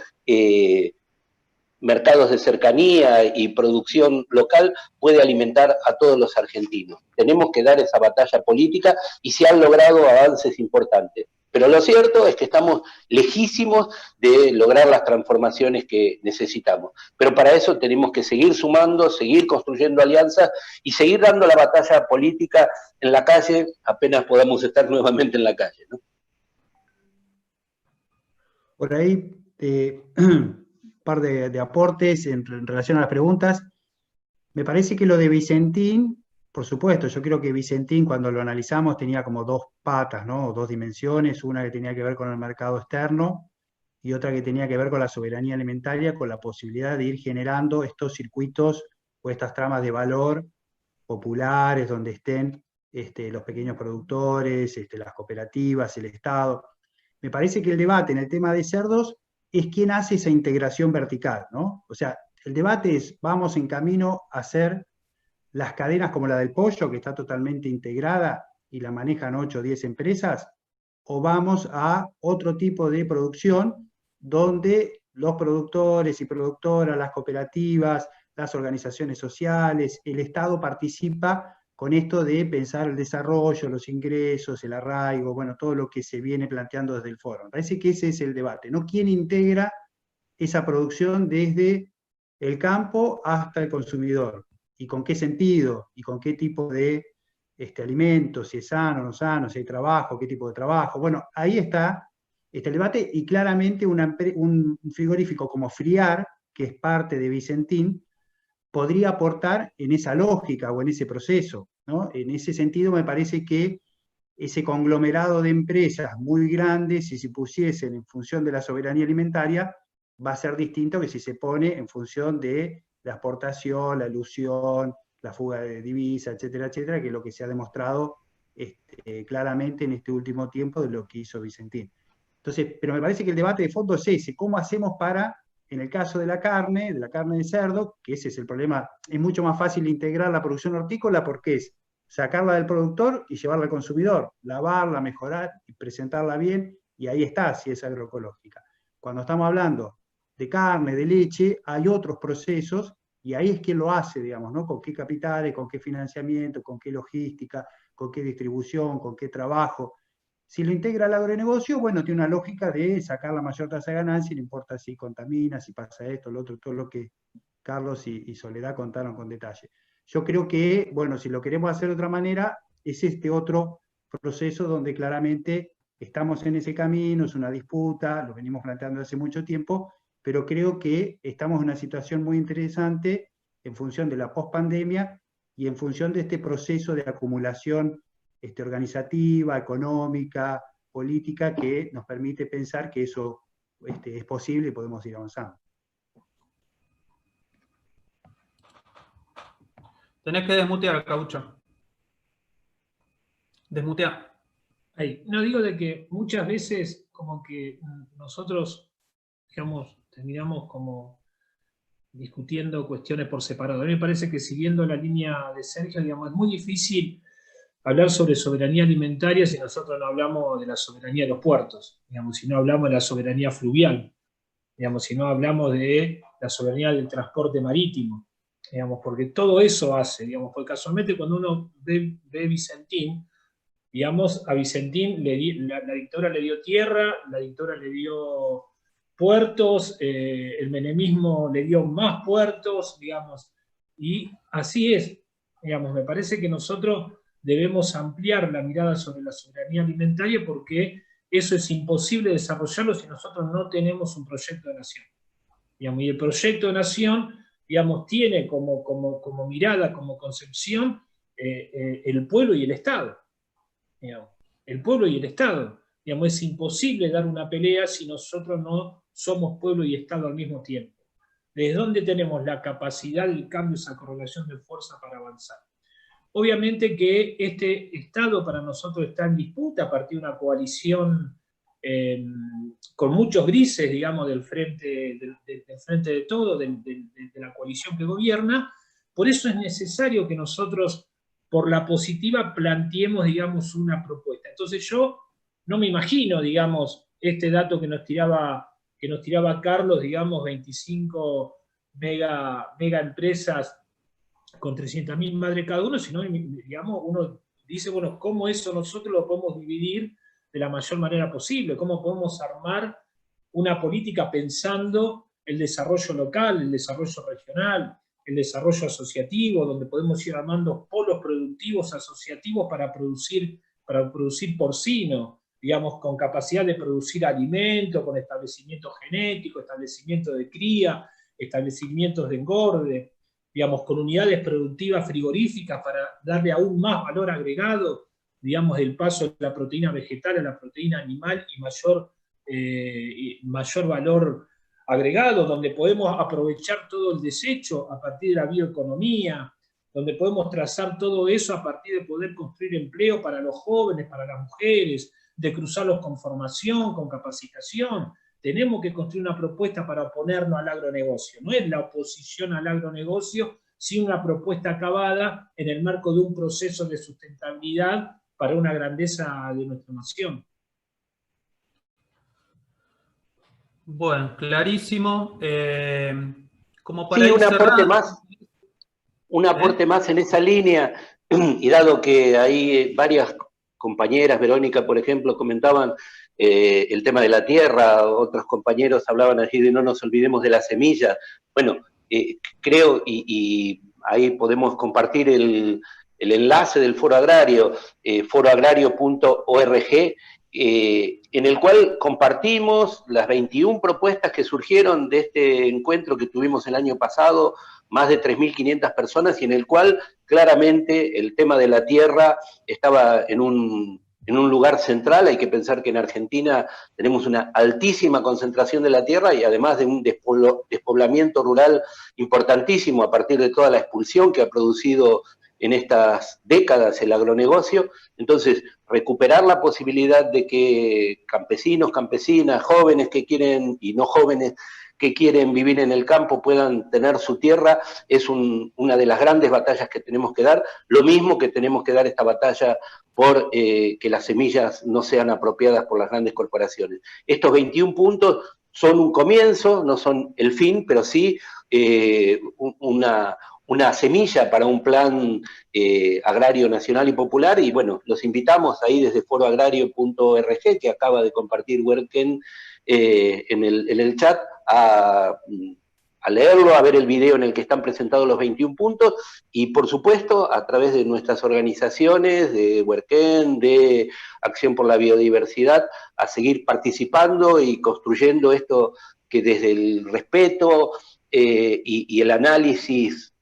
mercados de cercanía y producción local, puede alimentar a todos los argentinos. Tenemos que dar esa batalla política y se han logrado avances importantes. Pero lo cierto es que estamos lejísimos de lograr las transformaciones que necesitamos. Pero para eso tenemos que seguir sumando, seguir construyendo alianzas y seguir dando la batalla política en la calle, apenas podamos estar nuevamente en la calle, ¿no? Por ahí, un par de aportes en relación a las preguntas. Me parece que lo de Vicentín, por supuesto, yo creo que Vicentín, cuando lo analizamos, tenía como dos patas, ¿no? O dos dimensiones, una que tenía que ver con el mercado externo y otra que tenía que ver con la soberanía alimentaria, con la posibilidad de ir generando estos circuitos o estas tramas de valor populares, donde estén los pequeños productores, las cooperativas, el Estado. Me parece que el debate en el tema de cerdos es quién hace esa integración vertical, ¿no? O sea, el debate es, ¿vamos en camino a hacer las cadenas como la del pollo, que está totalmente integrada y la manejan 8 o 10 empresas? ¿O vamos a otro tipo de producción donde los productores y productoras, las cooperativas, las organizaciones sociales, el Estado participa con esto de pensar el desarrollo, los ingresos, el arraigo, bueno, todo lo que se viene planteando desde el foro? Me parece que ese es el debate, ¿no? ¿Quién integra esa producción desde el campo hasta el consumidor? ¿Y con qué sentido? ¿Y con qué tipo de alimentos? Si es sano o no sano, si hay trabajo, qué tipo de trabajo. Bueno, ahí está el debate, y claramente un frigorífico como Friar, que es parte de Vicentín, podría aportar en esa lógica o en ese proceso, ¿no? En ese sentido me parece que ese conglomerado de empresas muy grandes, si se pusiesen en función de la soberanía alimentaria, va a ser distinto que si se pone en función de la exportación, la ilusión, la fuga de divisas, etcétera, etcétera, que es lo que se ha demostrado claramente en este último tiempo de lo que hizo Vicentín. Entonces, pero me parece que el debate de fondo es ese: ¿cómo hacemos para, en el caso de la carne de cerdo, que ese es el problema, es mucho más fácil integrar la producción hortícola porque es sacarla del productor y llevarla al consumidor, lavarla, mejorar y presentarla bien, y ahí está, si es agroecológica. Cuando estamos hablando de carne, de leche, hay otros procesos, y ahí es quien lo hace, digamos, ¿no? Con qué capitales, con qué financiamiento, con qué logística, con qué distribución, con qué trabajo. Si lo integra al agronegocio, bueno, tiene una lógica de sacar la mayor tasa de ganancia, no importa si contamina, si pasa esto, lo otro, todo lo que Carlos y Soledad contaron con detalle. Yo creo que, bueno, si lo queremos hacer de otra manera, es este otro proceso donde claramente estamos en ese camino, es una disputa, lo venimos planteando hace mucho tiempo, pero creo que estamos en una situación muy interesante en función de la pospandemia y en función de este proceso de acumulación organizativa, económica, política, que nos permite pensar que eso es posible y podemos ir avanzando. Tenés que desmutear, Caucho. Desmutear. Ahí. No, digo de que muchas veces como que nosotros, digamos, terminamos como discutiendo cuestiones por separado. A mí me parece que siguiendo la línea de Sergio, digamos, es muy difícil hablar sobre soberanía alimentaria si nosotros no hablamos de la soberanía de los puertos, digamos, si no hablamos de la soberanía fluvial, digamos, si no hablamos de la soberanía del transporte marítimo, digamos, porque todo eso hace, digamos, porque casualmente cuando uno ve Vicentín, digamos, a Vicentín la dictadura le dio tierra, la dictadura le dio puertos, el menemismo le dio más puertos, digamos, y así es, digamos, me parece que nosotros debemos ampliar la mirada sobre la soberanía alimentaria porque eso es imposible desarrollarlo si nosotros no tenemos un proyecto de nación. Digamos, y el proyecto de nación, digamos, tiene como mirada, como concepción, el pueblo y el Estado. Digamos, el pueblo y el Estado. Digamos, es imposible dar una pelea si nosotros no somos pueblo y Estado al mismo tiempo. ¿Desde dónde tenemos la capacidad del cambio, esa correlación de fuerza para avanzar? Obviamente que este Estado para nosotros está en disputa a partir de una coalición con muchos grises, digamos, del frente de todo, de la coalición que gobierna. Por eso es necesario que nosotros, por la positiva, planteemos, digamos, una propuesta. Entonces yo no me imagino, digamos, este dato que nos tiraba Carlos, digamos, 25 mega empresas con 300.000 madres cada uno, sino, digamos, uno dice, bueno, ¿cómo eso nosotros lo podemos dividir de la mayor manera posible? ¿Cómo podemos armar una política pensando el desarrollo local, el desarrollo regional, el desarrollo asociativo, donde podemos ir armando polos productivos asociativos para producir porcino, digamos, con capacidad de producir alimentos, con establecimientos genéticos, establecimientos de cría, establecimientos de engorde, digamos, con unidades productivas frigoríficas para darle aún más valor agregado, digamos, del paso de la proteína vegetal a la proteína animal y mayor valor agregado, donde podemos aprovechar todo el desecho a partir de la bioeconomía, donde podemos trazar todo eso a partir de poder construir empleo para los jóvenes, para las mujeres, de cruzarlos con formación, con capacitación. Tenemos que construir una propuesta para oponernos al agronegocio. No es la oposición al agronegocio, sino una propuesta acabada en el marco de un proceso de sustentabilidad para una grandeza de nuestra nación. Bueno, clarísimo. Como para sí, ir cerrando, un aporte más en esa línea, y dado que hay varias compañeras, Verónica, por ejemplo, comentaban el tema de la tierra, otros compañeros hablaban allí de no nos olvidemos de la semilla. Bueno, creo, y ahí podemos compartir el enlace del Foro Agrario, foroagrario.org, en el cual compartimos las 21 propuestas que surgieron de este encuentro que tuvimos el año pasado, más de 3.500 personas, y en el cual claramente el tema de la tierra estaba en un lugar central. Hay que pensar que en Argentina tenemos una altísima concentración de la tierra y además de un despoblamiento rural importantísimo a partir de toda la expulsión que ha producido en estas décadas el agronegocio. Entonces, recuperar la posibilidad de que campesinos, campesinas, jóvenes que quieren y no jóvenes que quieren vivir en el campo puedan tener su tierra, es una de las grandes batallas que tenemos que dar, lo mismo que tenemos que dar esta batalla por que las semillas no sean apropiadas por las grandes corporaciones. Estos 21 puntos son un comienzo, no son el fin, pero sí una semilla para un plan agrario nacional y popular, y bueno, los invitamos ahí desde foroagrario.org, que acaba de compartir Werken en el chat, a leerlo, a ver el video en el que están presentados los 21 puntos, y por supuesto, a través de nuestras organizaciones, de Werken, de Acción por la Biodiversidad, a seguir participando y construyendo esto que desde el respeto y el análisis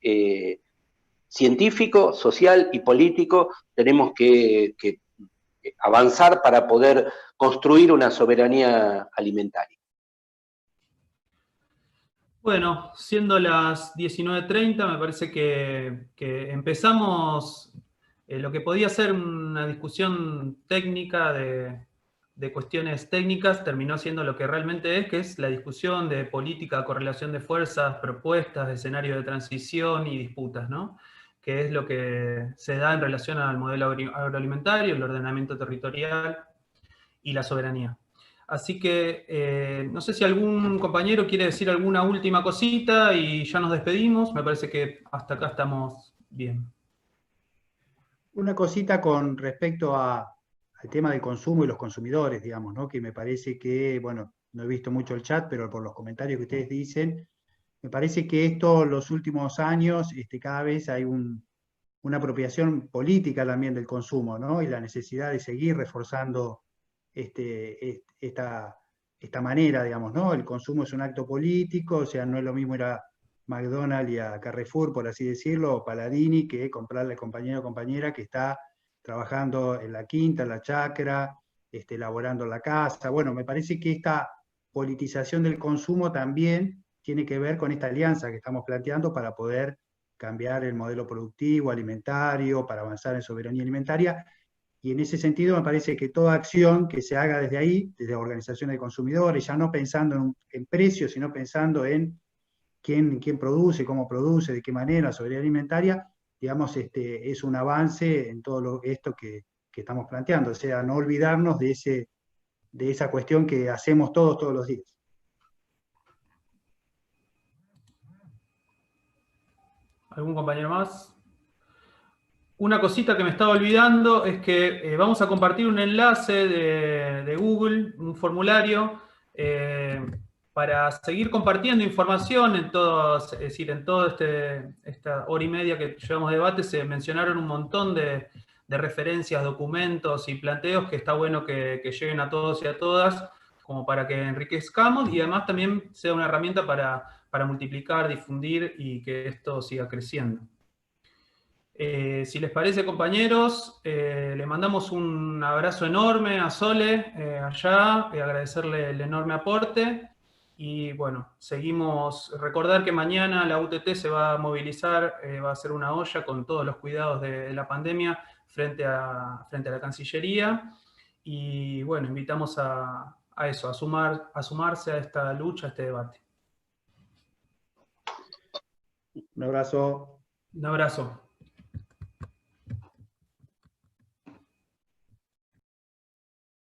científico, social y político tenemos que avanzar para poder construir una soberanía alimentaria. Bueno, siendo las 19:30, me parece que empezamos lo que podía ser una discusión técnica de cuestiones técnicas, terminó siendo lo que realmente es, que es la discusión de política, correlación de fuerzas, propuestas, escenario de transición y disputas, ¿no? Que es lo que se da en relación al modelo agroalimentario, el ordenamiento territorial y la soberanía. Así que no sé si algún compañero quiere decir alguna última cosita y ya nos despedimos. Me parece que hasta acá estamos bien. Una cosita con respecto al tema del consumo y los consumidores, digamos, ¿no? Que me parece que, bueno, no he visto mucho el chat, pero por los comentarios que ustedes dicen, me parece que esto, los últimos años, cada vez hay una apropiación política también del consumo, ¿no? Y la necesidad de seguir reforzando esta manera, digamos, ¿no? El consumo es un acto político, o sea, no es lo mismo ir a McDonald's y a Carrefour, por así decirlo, o Paladini, que comprarle al compañero o compañera que está trabajando en la quinta, en la chacra, elaborando la casa. Bueno, me parece que esta politización del consumo también tiene que ver con esta alianza que estamos planteando para poder cambiar el modelo productivo, alimentario, para avanzar en soberanía alimentaria. Y en ese sentido me parece que toda acción que se haga desde ahí, desde organizaciones de consumidores, ya no pensando en precios, sino pensando en quién produce, cómo produce, de qué manera, soberanía alimentaria, digamos, es un avance en todo esto que estamos planteando. O sea, no olvidarnos de esa cuestión que hacemos todos los días. ¿Algún compañero más? Una cosita que me estaba olvidando es que vamos a compartir un enlace de Google, un formulario, para seguir compartiendo información en todo, es decir, en toda esta hora y media que llevamos de debate. Se mencionaron un montón de referencias, documentos y planteos que está bueno que lleguen a todos y a todas, como para que enriquezcamos y además también sea una herramienta para multiplicar, difundir y que esto siga creciendo. Si les parece, compañeros, le mandamos un abrazo enorme a Sole allá, agradecerle el enorme aporte. Y bueno, seguimos. Recordar que mañana la UTT se va a movilizar, va a hacer una olla con todos los cuidados de la pandemia frente a la Cancillería. Y bueno, invitamos a eso, a sumarse a esta lucha, a este debate. Un abrazo. Un abrazo.